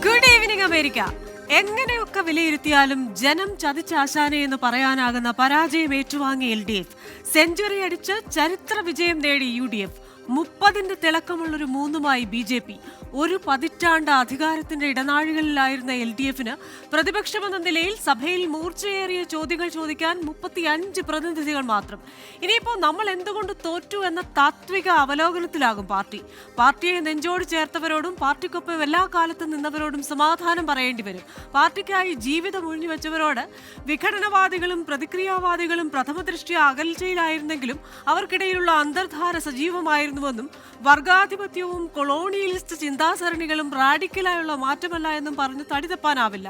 Good evening America. എങ്ങനെയൊക്കെ വിലയിരുത്തിയാലും ജനം ചതിച്ചാശാനെ എന്ന് പറയാനാകുന്ന പരാജയം ഏറ്റുവാങ്ങിയ LDF, സെഞ്ചുറി അടിച്ച് ചരിത്ര വിജയം നേടി UDF, 30ന്റെ തിളക്കമുള്ളൊരു മൂന്നുമായി BJP. ഒരു പതിറ്റാണ്ട് അധികാരത്തിന്റെ ഇടനാഴികളിലായിരുന്ന LDFന് പ്രതിപക്ഷമെന്ന നിലയിൽ സഭയിൽ മൂർച്ചയേറിയ ചോദ്യങ്ങൾ ചോദിക്കാൻ 35 പ്രതിനിധികൾ മാത്രം. ഇനിയിപ്പോൾ നമ്മൾ എന്തുകൊണ്ട് തോറ്റു എന്ന താത്വിക അവലോകനത്തിലാകും പാർട്ടിയെ നെഞ്ചോട് ചേർത്തവരോടും പാർട്ടിക്കൊപ്പം എല്ലാ കാലത്തും നിന്നവരോടും സമാധാനം പറയേണ്ടി വരും. പാർട്ടിക്കായി ജീവിതം ഒഴിഞ്ഞുവെച്ചവരോട് വിഘടനവാദികളും പ്രതിക്രിയാവാദികളും പ്രഥമദൃഷ്ട്യാ അകൽച്ചയിലായിരുന്നെങ്കിലും അവർക്കിടയിലുള്ള അന്തർധാര സജീവമായിരുന്നുവെന്നും വർഗാധിപത്യവും കൊളോണിയലിസ്റ്റ് ചിന്താസരണികളും റാഡിക്കലായുള്ള മാറ്റമല്ല എന്നും പറഞ്ഞ് തടിതപ്പാനാവില്ല.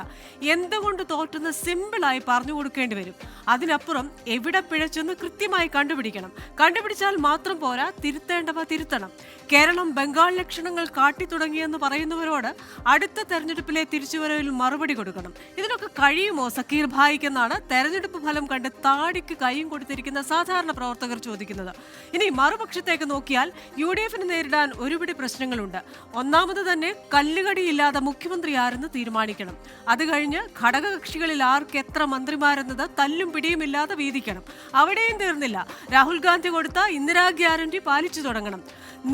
എന്തുകൊണ്ട് തോറ്റെന്ന് സിമ്പിളായി പറഞ്ഞു കൊടുക്കേണ്ടി വരും. അതിനപ്പുറം എവിടെ പിഴച്ചെന്ന് കൃത്യമായി കണ്ടുപിടിച്ചാൽ മാത്രം പോരാ, തിരുത്തേണ്ടവ തിരുത്തണം. കേരളം ബംഗാൾ ലക്ഷണങ്ങൾ കാട്ടിത്തുടങ്ങിയെന്ന് പറയുന്നവരോട് അടുത്ത തെരഞ്ഞെടുപ്പിലെ തിരിച്ചുവരവിൽ മറുപടി കൊടുക്കണം. ഇതിനൊക്കെ കഴിയുമോ സക്കീർ ഭായിക്കെന്നാണ് തെരഞ്ഞെടുപ്പ് ഫലം കണ്ട് താടിക്ക് കൈയും കൊടുത്തിരിക്കുന്ന സാധാരണ പ്രവർത്തകർ ചോദിക്കുന്നത്. ഇനി മറുപക്ഷത്തേക്ക് നോക്കിയാൽ UDFന് നേരിടാൻ ഒരുപിടി പ്രശ്നങ്ങളുണ്ട്. ഒന്നാമത് തന്നെ കല്ലുകടിയില്ലാതെ മുഖ്യമന്ത്രി ആരെന്ന് തീരുമാനിക്കണം. അത് കഴിഞ്ഞ് ഘടകകക്ഷികളിൽ ആർക്ക് എത്ര മന്ത്രിമാരെന്നത് തല്ലും പിടിയുമില്ലാതെ വീതിക്കണം. അവിടെയും തീർന്നില്ല, രാഹുൽ ഗാന്ധി കൊടുത്ത ഇന്ദിരാ ഗ്യാരണ്ടി പാലിച്ചു തുടങ്ങണം.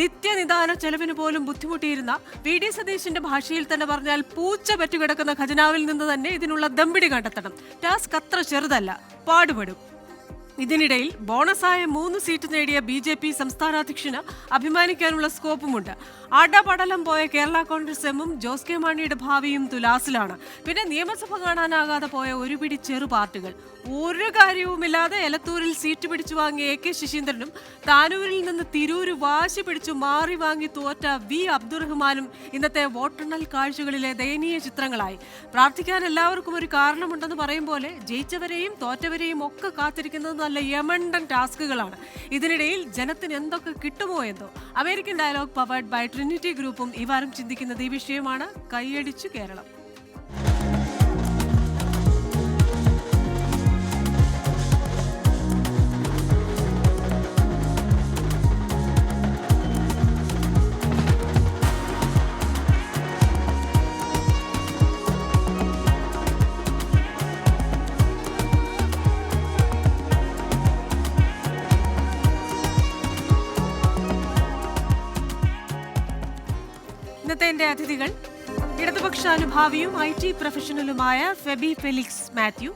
നിത്യനിദാന ചെലവിന് പോലും ബുദ്ധിമുട്ടിയിരുന്ന VD സതീശന്റെ ഭാഷയിൽ തന്നെ പറഞ്ഞാൽ പൂച്ച പറ്റുകിടക്കുന്ന ഖജനാവിൽ നിന്ന് തന്നെ ഇതിനുള്ള ദമ്പിടി കണ്ടെത്തണം. ടാസ്ക് അത്ര ചെറുതല്ല, പാടുപെടും. ഇതിനിടയിൽ ബോണസായ 3 സീറ്റ് നേടിയ BJP സംസ്ഥാനാധ്യക്ഷന് അഭിമാനിക്കാനുള്ള സ്കോപ്പുമുണ്ട്. അടപടലം പോയ കേരള കോൺഗ്രസ് എമ്മും ജോസ് കെ മാണിയുടെ ഭാവിയും തുലാസിലാണ്. പിന്നെ നിയമസഭ കാണാനാകാതെ പോയ ഒരു പിടി ചെറു പാർട്ടികൾ. ഒരു കാര്യവുമില്ലാതെ എലത്തൂരിൽ സീറ്റ് പിടിച്ചു വാങ്ങിയ AK ശശീന്ദ്രനും താനൂരിൽ നിന്ന് തിരൂര് വാശി പിടിച്ചു മാറി വാങ്ങി തോറ്റ V അബ്ദുറഹ്മാനും ഇന്നത്തെ വോട്ടെണ്ണൽ കാഴ്ചകളിലെ ദയനീയ ചിത്രങ്ങളായി. പ്രാർത്ഥിക്കാൻ എല്ലാവർക്കും ഒരു കാരണമുണ്ടെന്ന് പറയും പോലെ ജയിച്ചവരെയും തോറ്റവരെയും ഒക്കെ കാത്തിരിക്കുന്നത് നല്ല യമണ്ടൻ ടാസ്കുകളാണ്. ഇതിനിടയിൽ ജനത്തിന് എന്തൊക്കെ കിട്ടുമോ എന്തോ. American dialogue powered by Trinity ഗ്രൂപ്പും ഈ വാരം ചിന്തിക്കുന്നത് ഈ വിഷയമാണ്. കൈയടിച്ചു കേരളം. ഇന്നത്തെ എന്റെ അതിഥികൾ ഇടതുപക്ഷാനുഭാവിയും IT പ്രൊഫഷണലുമായ ഫെബി ഫെലിക്സ് മാത്യു,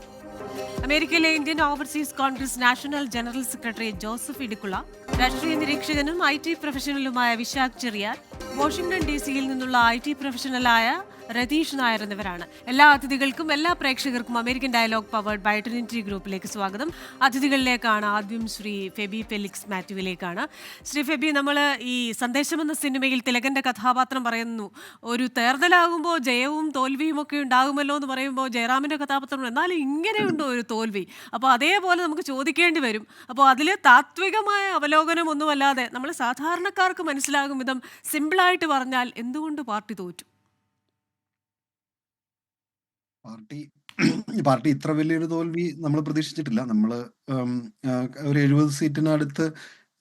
അമേരിക്കയിലെ Indian overseas Congress national general secretary Joseph Idukkula, രാഷ്ട്രീയ നിരീക്ഷകനും IT പ്രൊഫഷണലുമായ വിശാഖ് ചെറിയാൻ, വാഷിംഗ്ടൺ DC-യിൽ നിന്നുള്ള IT പ്രൊഫഷണലായ രതീഷ് നായർ എന്നിവരാണ്. എല്ലാ അതിഥികൾക്കും എല്ലാ പ്രേക്ഷകർക്കും American dialogue powered by Trinity ഗ്രൂപ്പിലേക്ക് സ്വാഗതം. അതിഥികളിലേക്കാണ് ആദ്യം ശ്രീ ഫെബി ഫെലിക്സ് മാത്യുവിലേക്കാണ്. ശ്രീ ഫെബി, നമ്മൾ ഈ സന്ദേശം എന്ന സിനിമയിൽ തിലകന്റെ കഥാപാത്രം പറയുന്നു, ഒരു തേർതലാകുമ്പോൾ ജയവും തോൽവിയും ഒക്കെ ഉണ്ടാകുമല്ലോ എന്ന് പറയുമ്പോൾ ജയറാമിന്റെ കഥാപാത്രം എന്നാലും ഇങ്ങനെയുണ്ടോ ഒരു തോൽവി? അപ്പോൾ അതേപോലെ നമുക്ക് ചോദിക്കേണ്ടി വരും. അപ്പോൾ അതിൽ താത്വികമായ അവലോകനം ഒന്നുമല്ലാതെ നമ്മൾ സാധാരണക്കാർക്ക് മനസ്സിലാകും വിധം സിമ്പിളായിട്ട് പറഞ്ഞാൽ എന്തുകൊണ്ട് പാർട്ടി തോറ്റു? പാർട്ടി ഇത്ര വലിയൊരു തോൽവി നമ്മൾ പ്രതീക്ഷിച്ചിട്ടില്ല. നമ്മൾ ഒരു 70 സീറ്റിനടുത്ത്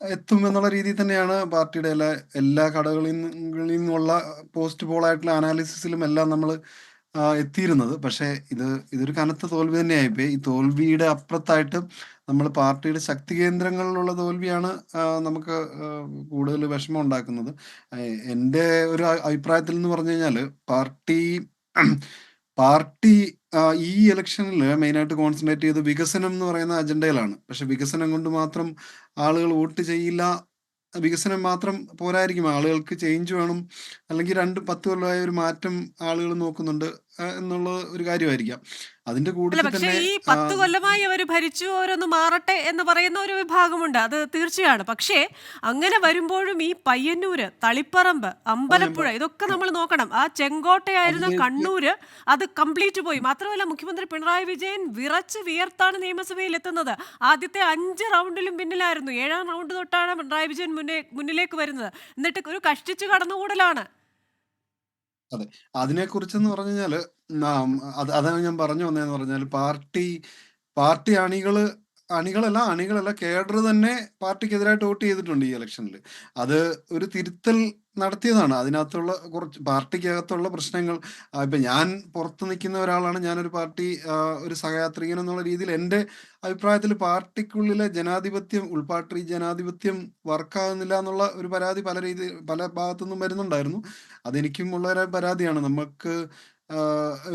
എത്തും എന്നുള്ള രീതിയിൽ തന്നെയാണ് പാർട്ടിയുടെ എല്ലാ ഘടകങ്ങളിൽ നിന്നുള്ള പോസ്റ്റ് പോൾ ആയിട്ടുള്ള അനാലിസിസിലും എല്ലാം നമ്മൾ എത്തിയിരുന്നത്. പക്ഷേ ഇതൊരു കനത്ത തോൽവി തന്നെയായിപ്പോയി. ഈ തോൽവിയുടെ അപ്പുറത്തായിട്ട് നമ്മൾ പാർട്ടിയുടെ ശക്തി കേന്ദ്രങ്ങളിലുള്ള തോൽവിയാണ് നമുക്ക് കൂടുതൽ വിഷമം ഉണ്ടാക്കുന്നത്. എൻ്റെ ഒരു അഭിപ്രായത്തിൽ എന്ന് പറഞ്ഞു കഴിഞ്ഞാൽ പാർട്ടി ഈ ഇലക്ഷനിൽ മെയിനായിട്ട് കോൺസെൻട്രേറ്റ് ചെയ്ത് വികസനം എന്ന് പറയുന്ന അജണ്ടയിലാണ്. പക്ഷെ വികസനം കൊണ്ട് മാത്രം ആളുകൾ വോട്ട് ചെയ്യില്ല. വികസനം മാത്രം പോരായിരിക്കും, ആളുകൾക്ക് ചേഞ്ച് വേണം, അല്ലെങ്കിൽ 10 കൊല്ലമായ ഒരു മാറ്റം ആളുകൾ നോക്കുന്നുണ്ട് എന്നുള്ള ഒരു കാര്യമായിരിക്കാം. അതിന്റെ അല്ല, കൂട്ടത്തിൽ പക്ഷേ തന്നെ ഈ 10 കൊല്ലമായി അവർ ഭരിച്ചു, ഓരോന്ന് മാറട്ടെ എന്ന് പറയുന്ന ഒരു വിഭാഗമുണ്ട്, അത് തീർച്ചയാണ്. പക്ഷേ അങ്ങനെ വരുമ്പോഴും ഈ പയ്യന്നൂര്, തളിപ്പറമ്പ്, അമ്പലപ്പുഴ ഇതൊക്കെ നമ്മൾ നോക്കണം. ആ ചെങ്കോട്ടയായിരുന്ന അതിലേക്ക് കണ്ണൂര് അത് കംപ്ലീറ്റ് പോയി. മാത്രമല്ല, മുഖ്യമന്ത്രി പിണറായി വിജയൻ വിറച്ച് വിയർത്താണ് നിയമസഭയിൽ എത്തുന്നത്. ആദ്യത്തെ 5 റൗണ്ടിലും പിന്നിലായിരുന്നു. 7ാം റൗണ്ട് തൊട്ടാണ് പിണറായി വിജയൻ മുന്നിലേക്ക് വരുന്നത്. എന്നിട്ട് ഒരു കഷ്ടിച്ചു കടന്നുകൂടലാണ്. അതെ. അതിനെക്കുറിച്ചെന്ന് പറഞ്ഞു കഴിഞ്ഞാല് അതാണ് ഞാൻ പറഞ്ഞു വന്നതെന്ന് പറഞ്ഞാൽ പാർട്ടി അണികളല്ല കേഡർ തന്നെ പാർട്ടിക്കെതിരായിട്ട് വോട്ട് ചെയ്തിട്ടുണ്ട് ഈ ഇലക്ഷനിൽ. അത് ഒരു തിരുത്തൽ നടത്തിയതാണ്. അതിനകത്തുള്ള കുറച്ച് പാർട്ടിക്കകത്തുള്ള പ്രശ്നങ്ങൾ ഇപ്പം ഞാൻ പുറത്ത് നിൽക്കുന്ന ഒരാളാണ്. ഞാനൊരു പാർട്ടി ഒരു സഹയാത്രികൻ എന്നുള്ള രീതിയിൽ എൻ്റെ അഭിപ്രായത്തിൽ പാർട്ടിക്കുള്ളിലെ ജനാധിപത്യം, ഉൾപാർട്ടി ജനാധിപത്യം വർക്കാകുന്നില്ല എന്നുള്ള ഒരു പരാതി പല ഭാഗത്തുനിന്നും വരുന്നുണ്ടായിരുന്നു. അതെനിക്കും ഉള്ള ഒരു പരാതിയാണ്. നമുക്ക്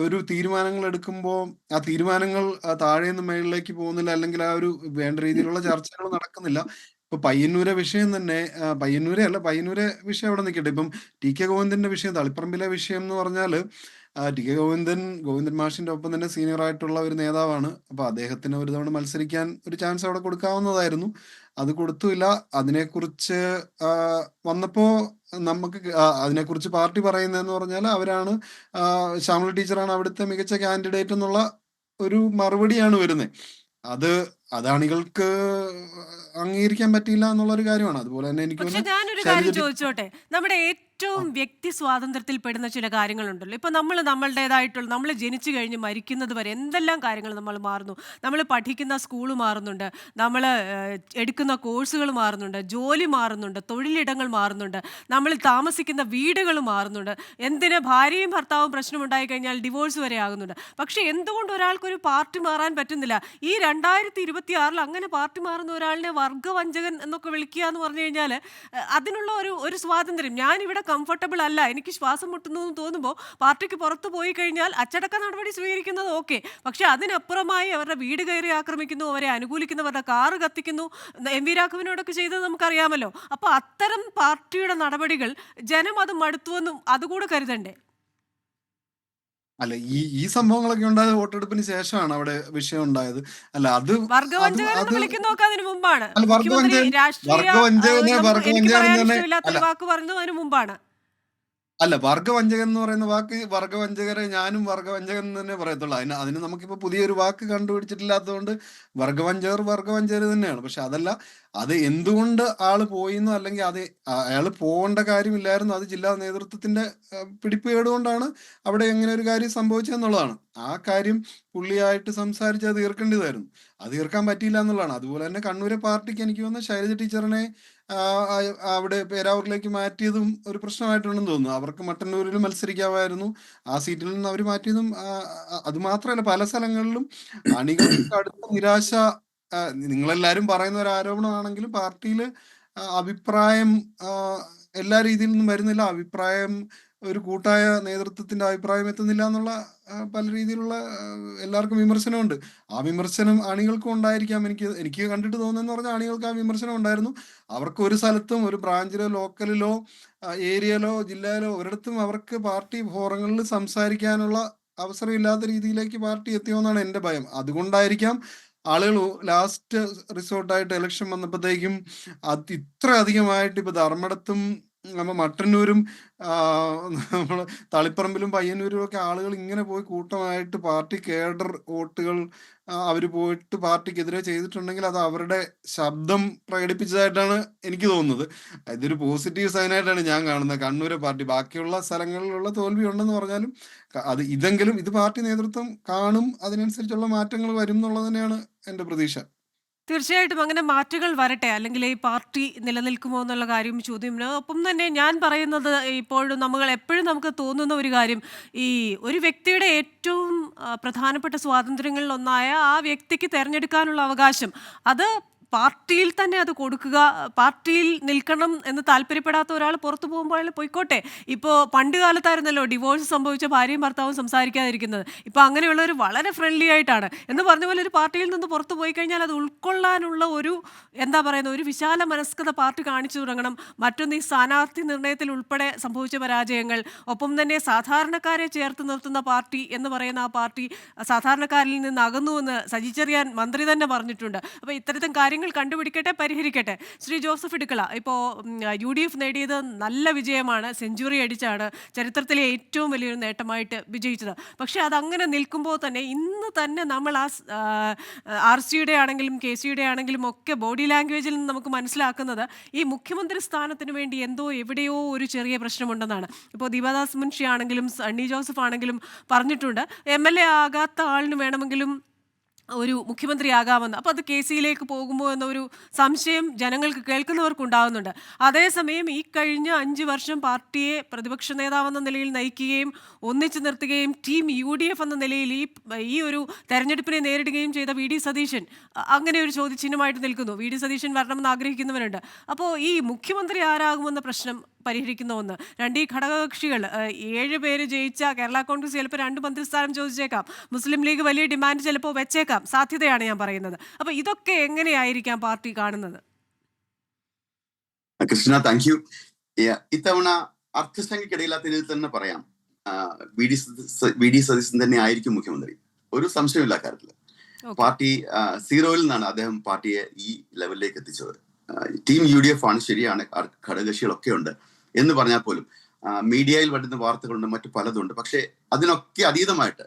ഒരു തീരുമാനങ്ങൾ എടുക്കുമ്പോൾ ആ തീരുമാനങ്ങൾ താഴേന്ന് മേളിലേക്ക് പോകുന്നില്ല, അല്ലെങ്കിൽ ആ ഒരു വേണ്ട രീതിയിലുള്ള ചർച്ചകൾ നടക്കുന്നില്ല. ഇപ്പൊ പയ്യന്നൂരെ വിഷയം തന്നെ പയ്യന്നൂരെ വിഷയം അവിടെ നിൽക്കട്ടെ. ഇപ്പം ടി.കെ. ഗോവിന്ദന്റെ വിഷയം, തളിപ്പറമ്പിലെ വിഷയം എന്ന് പറഞ്ഞാല് ടി.കെ. ഗോവിന്ദൻ മാഷിന്റെ ഒപ്പം തന്നെ സീനിയർ ആയിട്ടുള്ള ഒരു നേതാവാണ്. അപ്പൊ അദ്ദേഹത്തിന് ഒരു തവണ മത്സരിക്കാൻ ഒരു ചാൻസ് അവിടെ കൊടുക്കാവുന്നതായിരുന്നു. അത് കൊടുത്തുമില്ല. അതിനെക്കുറിച്ച് വന്നപ്പോ നമുക്ക് അതിനെക്കുറിച്ച് പാർട്ടി പറയുന്നതെന്ന് പറഞ്ഞാൽ അവരാണ് ശ്യാമള ടീച്ചറാണ് അവിടുത്തെ മികച്ച കാൻഡിഡേറ്റ് എന്നുള്ള ഒരു മറുപടിയാണ് വരുന്നത്. അത് അണികൾക്ക് അംഗീകരിക്കാൻ പറ്റിയില്ല എന്നുള്ളൊരു കാര്യമാണ്. അതുപോലെ തന്നെ എനിക്ക് പക്ഷെ തോന്നുന്നു ഞാനൊരു കാര്യം ശൈലജ ചോദിച്ചോട്ടെ, നമ്മുടെ ഏറ്റവും വ്യക്തി സ്വാതന്ത്ര്യത്തിൽ പെടുന്ന ചില കാര്യങ്ങളുണ്ടല്ലോ. ഇപ്പൊ നമ്മളുടേതായിട്ടുള്ള നമ്മൾ ജനിച്ചു കഴിഞ്ഞ് മരിക്കുന്നത് വരെ എന്തെല്ലാം കാര്യങ്ങൾ നമ്മൾ മാറുന്നു. നമ്മൾ പഠിക്കുന്ന സ്കൂൾ മാറുന്നുണ്ട്, നമ്മൾ എടുക്കുന്ന കോഴ്സുകൾ മാറുന്നുണ്ട്, ജോലി മാറുന്നുണ്ട്, തൊഴിലിടങ്ങൾ മാറുന്നുണ്ട്, നമ്മൾ താമസിക്കുന്ന വീടുകൾ മാറുന്നുണ്ട്. എന്തിന് ഭാര്യയും ഭർത്താവും പ്രശ്നമുണ്ടായി കഴിഞ്ഞാൽ ഡിവോഴ്സ് വരെ ആകുന്നുണ്ട്. പക്ഷെ എന്തുകൊണ്ട് ഒരാൾക്കൊരു പാർട്ടി മാറാൻ പറ്റുന്നില്ല? ഈ 2026 അങ്ങനെ പാർട്ടി മാറുന്ന ഒരാളിനെ വർഗവഞ്ചകൻ എന്നൊക്കെ വിളിക്കുക എന്ന് പറഞ്ഞു കഴിഞ്ഞാൽ അതിനുള്ള ഒരു സ്വാതന്ത്ര്യം, ഞാനിവിടെ കംഫർട്ടബിൾ അല്ല, എനിക്ക് ശ്വാസം മുട്ടുന്നു എന്ന് തോന്നുമ്പോൾ പാർട്ടിക്ക് പുറത്ത് പോയി കഴിഞ്ഞാൽ അച്ചടക്ക നടപടി സ്വീകരിക്കുന്നത് ഓക്കെ. പക്ഷെ അതിനപ്പുറമായി അവരുടെ വീട് കയറി ആക്രമിക്കുന്നു, അവരെ അനുകൂലിക്കുന്നവരുടെ കാറ് കത്തിക്കുന്നു, എം വി രാഘവനോടൊക്കെ ചെയ്തത് നമുക്കറിയാമല്ലോ. അപ്പോൾ അത്തരം പാർട്ടിയുടെ നടപടികൾ ജനം അത് മടുത്തുവെന്നും അതുകൂടെ കരുതണ്ടേ? അല്ല, ഈ സംഭവങ്ങളൊക്കെ ഉണ്ടായത് വോട്ടെടുപ്പിന് ശേഷമാണ് അവിടെ വിഷയം ഉണ്ടായത്. അല്ല അത് അത് വർഗവഞ്ചകൻ എന്ന് അത് വിളിക്കുന്നതൊക്കെ അതിനു മുമ്പാണ്. അല്ല, മുഖ്യമന്ത്രി രാഷ്ട്രീയ എനിക്ക് വർഗവഞ്ചകൻ പറയാൻ തന്നെ ഇഷ്ടമില്ലാത്ത അല്ല ഒരു വാക്ക് പറഞ്ഞതും അതിനു മുമ്പാണ്. അല്ല, വർഗവഞ്ചകൻ എന്ന് പറയുന്ന വാക്ക്, വർഗവഞ്ചകരെ ഞാനും വർഗവഞ്ചകൻ എന്ന് തന്നെ പറയത്തുള്ളൂ. അതിന് നമുക്കിപ്പോ പുതിയൊരു വാക്ക് കണ്ടുപിടിച്ചിട്ടില്ലാത്തതുകൊണ്ട് വർഗവഞ്ചകർ തന്നെയാണ്. പക്ഷെ അതല്ല, അത് എന്തുകൊണ്ട് ആള് പോയിന്നോ, അല്ലെങ്കിൽ അത് അയാള് പോകേണ്ട കാര്യമില്ലായിരുന്നു, അത് ജില്ലാ നേതൃത്വത്തിന്റെ പിടിപ്പുകേട് കൊണ്ടാണ് അവിടെ എങ്ങനെ ഒരു കാര്യം സംഭവിച്ചതെന്നുള്ളതാണ്. ആ കാര്യം പുള്ളിയായിട്ട് സംസാരിച്ച് അത് തീർക്കേണ്ടതായിരുന്നു. അത് തീർക്കാൻ പറ്റിയില്ല എന്നുള്ളതാണ്. അതുപോലെ തന്നെ കണ്ണൂരെ പാർട്ടിക്ക് എനിക്ക് തോന്നുന്നു ശൈലജ ടീച്ചറിനെ അവിടെ പേരാവൂരിലേക്ക് മാറ്റിയതും ഒരു പ്രശ്നമായിട്ടുണ്ടെന്ന് തോന്നുന്നു. അവർക്ക് മട്ടന്നൂരിൽ മത്സരിക്കാമായിരുന്നു. ആ സീറ്റിൽ നിന്ന് അവർ മാറ്റിയതും അത് മാത്രമല്ല, പല സ്ഥലങ്ങളിലും അണികൾക്ക് കടുത്ത നിരാശ. നിങ്ങളെല്ലാരും പറയുന്ന ഒരു ആരോപണമാണെങ്കിലും പാർട്ടിയിൽ അഭിപ്രായം എല്ലാ രീതിയിൽ നിന്നും വരുന്നില്ല. അഭിപ്രായം ഒരു കൂട്ടായ നേതൃത്വത്തിന്റെ അഭിപ്രായം എത്തുന്നില്ല എന്നുള്ള പല രീതിയിലുള്ള എല്ലാവർക്കും വിമർശനമുണ്ട്. ആ വിമർശനം അണികൾക്കും ഉണ്ടായിരിക്കാം. എനിക്ക് കണ്ടിട്ട് തോന്നുന്നതെന്ന് പറഞ്ഞാൽ അണികൾക്ക് ആ വിമർശനം ഉണ്ടായിരുന്നു. അവർക്ക് ഒരു സ്ഥലത്തും, ഒരു ബ്രാഞ്ചിലോ ലോക്കലിലോ ഏരിയയിലോ ജില്ലയിലോ ഒരിടത്തും അവർക്ക് പാർട്ടി ഫോറങ്ങളിൽ സംസാരിക്കാനുള്ള അവസരമില്ലാത്ത രീതിയിലേക്ക് പാർട്ടി എത്തിയോന്നാണ് എൻ്റെ ഭയം. അതുകൊണ്ടായിരിക്കാം ആളുകൾ ലാസ്റ്റ് റിസോർട്ടായിട്ട് ഇലക്ഷൻ വന്നപ്പോഴത്തേക്കും അത് ഇത്ര അധികമായിട്ട് ഇപ്പൊ ധർമ്മടത്തും മട്ടന്നൂരും നമ്മള് തളിപ്പറമ്പിലും പയ്യന്നൂരും ഒക്കെ ആളുകൾ ഇങ്ങനെ പോയി കൂട്ടമായിട്ട് പാർട്ടി കേഡർ വോട്ടുകൾ അവര് പോയിട്ട് പാർട്ടിക്കെതിരെ ചെയ്തിട്ടുണ്ടെങ്കിൽ അത് അവരുടെ ശബ്ദം പ്രകടിപ്പിച്ചതായിട്ടാണ് എനിക്ക് തോന്നുന്നത്. ഇതൊരു പോസിറ്റീവ് സൈനായിട്ടാണ് ഞാൻ കാണുന്നത് കണ്ണൂരെ പാർട്ടി. ബാക്കിയുള്ള സ്ഥലങ്ങളിലുള്ള തോൽവി ഉണ്ടെന്ന് പറഞ്ഞാലും ഇത് പാർട്ടി നേതൃത്വം കാണും, അതിനനുസരിച്ചുള്ള മാറ്റങ്ങൾ വരും എന്നുള്ളത് തന്നെയാണ് എൻ്റെ പ്രതീക്ഷ. തീർച്ചയായിട്ടും അങ്ങനെ മാറ്റങ്ങൾ വരട്ടെ, അല്ലെങ്കിൽ ഈ പാർട്ടി നിലനിൽക്കുമോ എന്നുള്ള കാര്യം ചോദ്യം. ഒപ്പം തന്നെ ഞാൻ പറയുന്നത്, എപ്പോഴും നമുക്ക് തോന്നുന്ന ഒരു കാര്യം, ഈ ഒരു വ്യക്തിയുടെ ഏറ്റവും പ്രധാനപ്പെട്ട സ്വാതന്ത്ര്യങ്ങളിൽ ഒന്നായ ആ വ്യക്തിക്ക് തിരഞ്ഞെടുക്കാനുള്ള അവകാശം, അത് പാർട്ടിയിൽ തന്നെ അത് കൊടുക്കുക. പാർട്ടിയിൽ നിൽക്കണം എന്ന് താല്പര്യപ്പെടാത്ത ഒരാൾ പുറത്തു പോകുമ്പോൾ അയാൾ പോയിക്കോട്ടെ. ഇപ്പോൾ പണ്ട് കാലത്തായിരുന്നല്ലോ ഡിവോഴ്സ് സംഭവിച്ച ഭാര്യയും ഭർത്താവും സംസാരിക്കാതിരിക്കുന്നത്. ഇപ്പോൾ അങ്ങനെയുള്ളവർ വളരെ ഫ്രണ്ട്ലി ആയിട്ടാണ്. എന്ന് പറഞ്ഞ പോലെ ഒരു പാർട്ടിയിൽ നിന്ന് പുറത്തു പോയി കഴിഞ്ഞാൽ അത് ഉൾക്കൊള്ളാനുള്ള ഒരു വിശാല മനസ്കത പാർട്ടി കാണിച്ചു തുടങ്ങണം. മറ്റൊന്ന്, ഈ സ്ഥാനാർത്ഥി നിർണയത്തിൽ ഉൾപ്പെടെ സംഭവിച്ച പരാജയങ്ങൾ, ഒപ്പം തന്നെ സാധാരണക്കാരെ ചേർത്ത് നിർത്തുന്ന പാർട്ടി എന്ന് പറയുന്ന ആ പാർട്ടി സാധാരണക്കാരിൽ നിന്ന് അകന്നുവെന്ന് സജി ചെറിയാൻ മന്ത്രി തന്നെ പറഞ്ഞിട്ടുണ്ട്. അപ്പോൾ ഇത്തരത്തിൽ കാര്യങ്ങൾ കണ്ടുപിടിക്കട്ടെ, പരിഹരിക്കട്ടെ. ശ്രീ ജോസഫ് ഇടുക്കള, ഇപ്പോൾ UDF നേടിയത് നല്ല വിജയമാണ്, സെഞ്ചുറി അടിച്ചാണ്, ചരിത്രത്തിലെ ഏറ്റവും വലിയൊരു നേട്ടമായിട്ട് വിജയിച്ചത്. പക്ഷെ അതങ്ങനെ നിൽക്കുമ്പോൾ തന്നെ ഇന്ന് തന്നെ നമ്മൾ RC-യുടെ ആണെങ്കിലും KC-യുടെ ആണെങ്കിലും ഒക്കെ ബോഡി ലാംഗ്വേജിൽ നിന്ന് നമുക്ക് മനസ്സിലാക്കുന്നത് ഈ മുഖ്യമന്ത്രി സ്ഥാനത്തിന് വേണ്ടി എവിടെയോ ഒരു ചെറിയ പ്രശ്നമുണ്ടെന്നാണ്. ഇപ്പോൾ ദീപാദാസ് മുൻഷി ആണെങ്കിലും സണ്ണി ജോസഫ് ആണെങ്കിലും പറഞ്ഞിട്ടുണ്ട്, MLA ആകാത്ത ആളിന് വേണമെങ്കിലും ഒരു മുഖ്യമന്ത്രിയാകാമെന്ന്. അപ്പോൾ അത് കേസിയിലേക്ക് പോകുമോ എന്നൊരു സംശയം ജനങ്ങൾക്ക് കേൾക്കുന്നവർക്ക് ഉണ്ടാകുന്നുണ്ട്. അതേസമയം ഈ കഴിഞ്ഞ 5 വർഷം പാർട്ടിയെ പ്രതിപക്ഷ നേതാവെന്ന നിലയിൽ നയിക്കുകയും ഒന്നിച്ചു നിർത്തുകയും ടീം UDF എന്ന നിലയിൽ ഈ ഒരു തെരഞ്ഞെടുപ്പിനെ നേരിടുകയും ചെയ്ത വി.ഡി. സതീശൻ അങ്ങനെ ഒരു ചോദ്യചിഹ്നമായിട്ട് നിൽക്കുന്നു. വി.ഡി. സതീശൻ വരണമെന്ന് ആഗ്രഹിക്കുന്നവരുണ്ട്. അപ്പോൾ ഈ മുഖ്യമന്ത്രി ആരാകുമെന്ന പ്രശ്നം പരിഹരിക്കുന്ന ഒന്ന്. ഈ ഘടകകക്ഷികൾ 7 പേര് ജയിച്ച കേരള കോൺഗ്രസ് ചിലപ്പോൾ 2 മന്ത്രിസ്ഥാനം ചോദിച്ചേക്കാം. മുസ്ലിം ലീഗ് വലിയ ഡിമാൻഡ് ചിലപ്പോൾ വെച്ചേക്കാം. സാധ്യതയാണ് ഞാൻ പറയുന്നത്. അപ്പൊ ഇതൊക്കെ എങ്ങനെയായിരിക്കാം പാർട്ടി കാണുന്നത്? Krishna, thank you. ഇത്തവണ അർത്ഥശങ്കയ്ക്കിടയില്ലാത്ത രീതിയിൽ തന്നെ പറയാം, വി ഡി സതീശൻ തന്നെ ആയിരിക്കും മുഖ്യമന്ത്രി. ഒരു സംശയമില്ല കാര്യത്തില്. പാർട്ടി സീറോയിൽ നിന്നാണ് അദ്ദേഹം പാർട്ടിയെ ഈ ലെവലിലേക്ക് എത്തിച്ചത്. ടീം UDF ആണ്, ശരിയാണ്, ഘടകകക്ഷികളൊക്കെ ഉണ്ട് എന്ന് പറഞ്ഞാൽ പോലും മീഡിയയിൽ വരുന്ന വാർത്തകളുണ്ട്, മറ്റു പലതുണ്ട്. പക്ഷെ അതിനൊക്കെ അതീതമായിട്ട്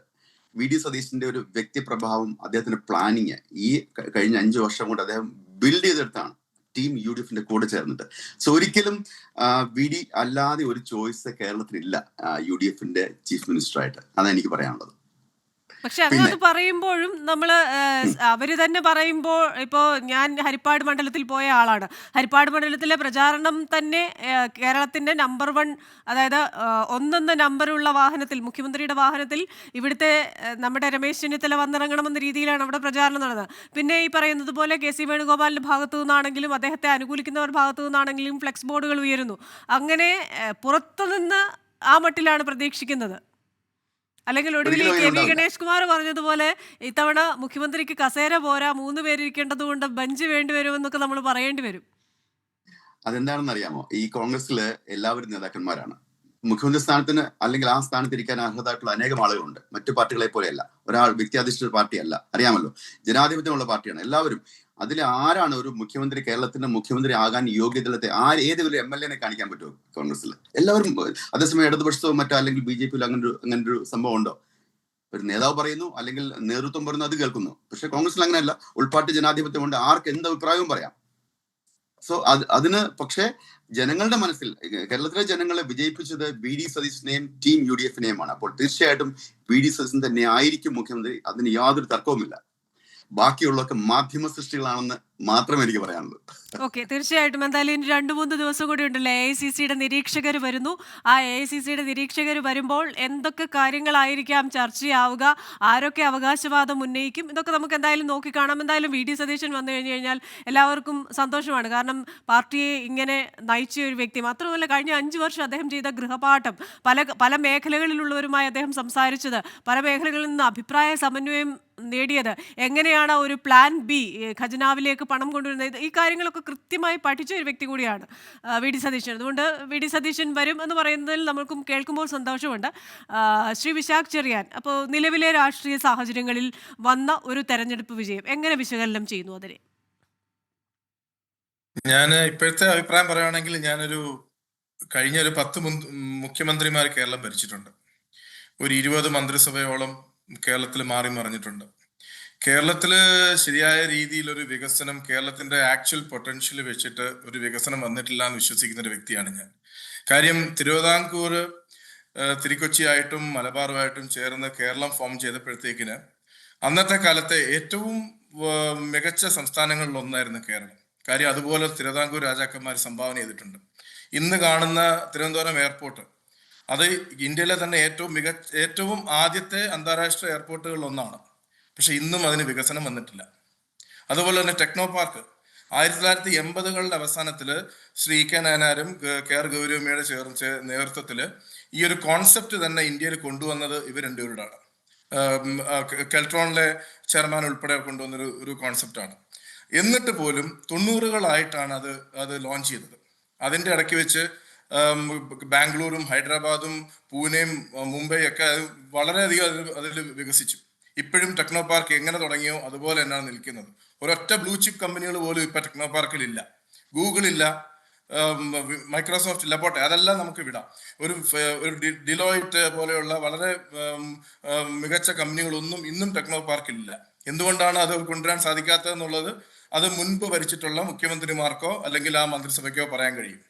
വി.ഡി. സതീശന്റെ ഒരു വ്യക്തിപ്രഭാവം, അദ്ദേഹത്തിന്റെ പ്ലാനിങ് ഈ കഴിഞ്ഞ 5 വർഷം കൊണ്ട് അദ്ദേഹം ബിൽഡ് ചെയ്തെടുത്താണ് ടീം UDFന്റെ കൂടെ ചേർന്നിട്ട്. സോ ഒരിക്കലും വി.ഡി. അല്ലാതെ ഒരു ചോയ്സ് കേരളത്തിലില്ല UDFന്റെ ചീഫ് മിനിസ്റ്റർ ആയിട്ട്. അതാണ് എനിക്ക് പറയാനുള്ളത്. പക്ഷെ അത് പറയുമ്പോഴും അവര് തന്നെ പറയുമ്പോൾ, ഇപ്പോ ഞാൻ ഹരിപ്പാട് മണ്ഡലത്തിൽ പോയ ആളാണ്. ഹരിപ്പാട് മണ്ഡലത്തിലെ പ്രചാരണം തന്നെ കേരളത്തിന്റെ നമ്പർ 1, അതായത് 1 എന്ന നമ്പറുള്ള വാഹനത്തിൽ, മുഖ്യമന്ത്രിയുടെ വാഹനത്തിൽ ഇവിടുത്തെ നമ്മുടെ രമേശ് ചെന്നിത്തല വന്നിറങ്ങണമെന്ന രീതിയിലാണ് അവിടെ പ്രചാരണം നടന്നത്. പിന്നെ ഈ പറയുന്നത് പോലെ കെ സി വേണുഗോപാലിന്റെ ഭാഗത്തു നിന്നാണെങ്കിലും അദ്ദേഹത്തെ അനുകൂലിക്കുന്നവരുടെ ഭാഗത്തു നിന്നാണെങ്കിലും ഫ്ലെക്സ് ബോർഡുകൾ ഉയരുന്നു. അങ്ങനെ പുറത്തുനിന്ന് ആ മട്ടിലാണ് പ്രതീക്ഷിക്കുന്നത്. അല്ലെങ്കിൽ ഒടുവിൽ KV ഗണേഷ് കുമാർ പറഞ്ഞതുപോലെ ഇത്തവണ മുഖ്യമന്ത്രിക്ക് കസേര പോരാ, 3 പേരിരിക്കേണ്ടത് കൊണ്ട് ബെഞ്ച് വേണ്ടി വരുമെന്നൊക്കെ നമ്മൾ പറയേണ്ടി വരും. അതെന്താണെന്ന് അറിയാമോ? ഈ കോൺഗ്രസില് എല്ലാവരും നേതാക്കന്മാരാണ്. മുഖ്യമന്ത്രി സ്ഥാനത്തിന് അല്ലെങ്കിൽ ആ സ്ഥാനത്ത് ഇരിക്കാൻ അർഹതായിട്ടുള്ള അനേകം ആളുകളുണ്ട്. മറ്റു പാർട്ടികളെ പോലെയല്ല, ഒരാൾ വ്യക്തിയധിഷ്ഠിത പാർട്ടിയല്ല, അറിയാമല്ലോ. ജനാധിപത്യമുള്ള പാർട്ടിയാണ് എല്ലാവരും. അതിൽ ആരാണ് ഒരു മുഖ്യമന്ത്രി, കേരളത്തിന്റെ മുഖ്യമന്ത്രി ആകാൻ യോഗ്യതയിലത്തെ ഏതെങ്കിലും MLA കാണിക്കാൻ പറ്റുമോ കോൺഗ്രസിൽ? എല്ലാവരും. അതേസമയം ഇടതുപക്ഷത്തോ മറ്റോ അല്ലെങ്കിൽ BJP അങ്ങനൊരു സംഭവം ഉണ്ടോ? ഒരു നേതാവ് പറയുന്നു അല്ലെങ്കിൽ നേതൃത്വം പറയുന്നു, അത് കേൾക്കുന്നു. പക്ഷെ കോൺഗ്രസിൽ അങ്ങനെയല്ല, ഉൾപാർട്ടി ജനാധിപത്യമുണ്ട്, ആർക്ക് എന്ത് അഭിപ്രായവും പറയാം. സോ അതിന് പക്ഷേ ജനങ്ങളുടെ മനസ്സിൽ, കേരളത്തിലെ ജനങ്ങളെ വിജയിപ്പിച്ചത് വി.ഡി. സതീശനെയും ടീം UDFനെയുമാണ്. അപ്പോൾ തീർച്ചയായിട്ടും വി.ഡി. സതീശൻ തന്നെ ആയിരിക്കും മുഖ്യമന്ത്രി. അതിന് യാതൊരു തർക്കവുമില്ല. ബാക്കിയുള്ളതൊക്കെ മാധ്യമ സൃഷ്ടികളാണെന്ന് മാത്രമേ എനിക്ക് പറയാനുള്ളൂ. ഓക്കെ, തീർച്ചയായിട്ടും. എന്തായാലും ഇനി 2-3 ദിവസം കൂടി ഉണ്ടല്ലോ. AICCയുടെ നിരീക്ഷകർ വരുന്നു. ആ AICCയുടെ നിരീക്ഷകർ വരുമ്പോൾ എന്തൊക്കെ കാര്യങ്ങളായിരിക്കാം ചർച്ചയാവുക, ആരൊക്കെ അവകാശവാദം ഉന്നയിക്കും, ഇതൊക്കെ നമുക്ക് എന്തായാലും നോക്കിക്കാണാം. എന്തായാലും വി.ഡി. സതീശൻ വന്നു കഴിഞ്ഞു കഴിഞ്ഞാൽ എല്ലാവർക്കും സന്തോഷമാണ്. കാരണം പാർട്ടിയെ ഇങ്ങനെ നയിച്ച ഒരു വ്യക്തി മാത്രമല്ല, കഴിഞ്ഞ 5 വർഷം അദ്ദേഹം ചെയ്ത ഗൃഹപാഠം, പല മേഖലകളിലുള്ളവരുമായി അദ്ദേഹം സംസാരിച്ചത്, പല മേഖലകളിൽ നിന്ന് അഭിപ്രായ സമന്വയം നേടിയത്, എങ്ങനെയാണ് ഒരു പ്ലാൻ B ഖജനാവിലേക്ക് പണം കൊണ്ടുവരുന്നത്, ഈ കാര്യങ്ങളൊക്കെ കൃത്യമായി പഠിച്ച ഒരു വ്യക്തി കൂടിയാണ് വി.ഡി. സതീശൻ. അതുകൊണ്ട് വി.ഡി. സതീശൻ വരും എന്ന് പറയുന്നതിൽ നമ്മൾക്കും കേൾക്കുമ്പോൾ സന്തോഷമുണ്ട്. ശ്രീ വിശാഖ് ചെറിയാൻ, അപ്പോൾ നിലവിലെ രാഷ്ട്രീയ സാഹചര്യങ്ങളിൽ വന്ന ഒരു തെരഞ്ഞെടുപ്പ് വിജയം എങ്ങനെ വിശകലനം ചെയ്യുന്നു അതിനെ? ഞാൻ ഇപ്പോഴത്തെ അഭിപ്രായം പറയുകയാണെങ്കിൽ, കഴിഞ്ഞ ഒരു 10 മുഖ്യമന്ത്രിമാർ കേരളം ഭരിച്ചിട്ടുണ്ട്. ഒരു 20 മന്ത്രിസഭയോളം കേരളത്തിൽ മാറി മറിഞ്ഞിട്ടുണ്ട്. കേരളത്തില് ശരിയായ രീതിയിൽ ഒരു വികസനം, കേരളത്തിന്റെ ആക്ച്വൽ പൊട്ടൻഷ്യൽ വെച്ചിട്ട് ഒരു വികസനം വന്നിട്ടില്ല എന്ന് വിശ്വസിക്കുന്ന ഒരു വ്യക്തിയാണ് ഞാൻ. കാര്യം, തിരുവിതാംകൂർ തിരുക്കൊച്ചിയായിട്ടും മലബാറുമായിട്ടും ചേർന്ന് കേരളം ഫോം ചെയ്തപ്പോഴത്തേക്കിന് അന്നത്തെ കാലത്തെ ഏറ്റവും മികച്ച സംസ്ഥാനങ്ങളിൽ ഒന്നായിരുന്നു കേരളം. കാര്യം, അതുപോലെ തിരുവിതാംകൂർ രാജാക്കന്മാർ സംഭാവന ചെയ്തിട്ടുണ്ട്. ഇന്ന് കാണുന്ന തിരുവനന്തപുരം എയർപോർട്ട്, അത് ഇന്ത്യയിലെ തന്നെ ഏറ്റവും ആദ്യത്തെ അന്താരാഷ്ട്ര എയർപോർട്ടുകളിൽ ഒന്നാണ്. പക്ഷെ ഇന്നും അതിന് വികസനം വന്നിട്ടില്ല. അതുപോലെ തന്നെ ടെക്നോ പാർക്ക് 1980കളുടെ അവസാനത്തില് ശ്രീ കെ നായനാരും KR ഗൗരവമ്മയുടെ നേതൃത്വത്തില് ഈ ഒരു കോൺസെപ്റ്റ് തന്നെ ഇന്ത്യയിൽ കൊണ്ടുവന്നത് ഇവർ രണ്ടുപേരോടാണ്. കെൽട്രോണിലെ ചെയർമാൻ ഉൾപ്പെടെ കൊണ്ടുവന്നൊരു കോൺസെപ്റ്റാണ്. എന്നിട്ട് പോലും 90കളായിട്ടാണ് അത് ലോഞ്ച് ചെയ്തത്. അതിൻ്റെ ഇടയ്ക്ക് വെച്ച് ബാംഗ്ലൂരും ഹൈദരാബാദും പൂനെയും മുംബൈ ഒക്കെ വളരെയധികം അതിൽ വികസിച്ചു. ഇപ്പോഴും ടെക്നോ പാർക്ക് എങ്ങനെ തുടങ്ങിയോ അതുപോലെ തന്നെയാണ് നിൽക്കുന്നത്. ഒരൊറ്റ ബ്ലൂ ചിപ്പ് കമ്പനികൾ പോലും ഇപ്പൊ ടെക്നോ പാർക്കിൽ ഇല്ല. ഗൂഗിൾ ഇല്ല, മൈക്രോസോഫ്റ്റ് ഇല്ല, പോട്ടെ, അതെല്ലാം നമുക്ക് വിടാം. ഒരു ഡിലോയിറ്റ് പോലെയുള്ള വളരെ മികച്ച കമ്പനികളൊന്നും ഇന്നും ടെക്നോ പാർക്കിലില്ല. എന്തുകൊണ്ടാണ് അത് കൊണ്ടുവരാൻ സാധിക്കാത്തതെന്നുള്ളത് അത് മുൻപ് ഭരിച്ചിട്ടുള്ള മുഖ്യമന്ത്രിമാർക്കോ അല്ലെങ്കിൽ ആ മന്ത്രിസഭയ്ക്കോ പറയാൻ കഴിയും.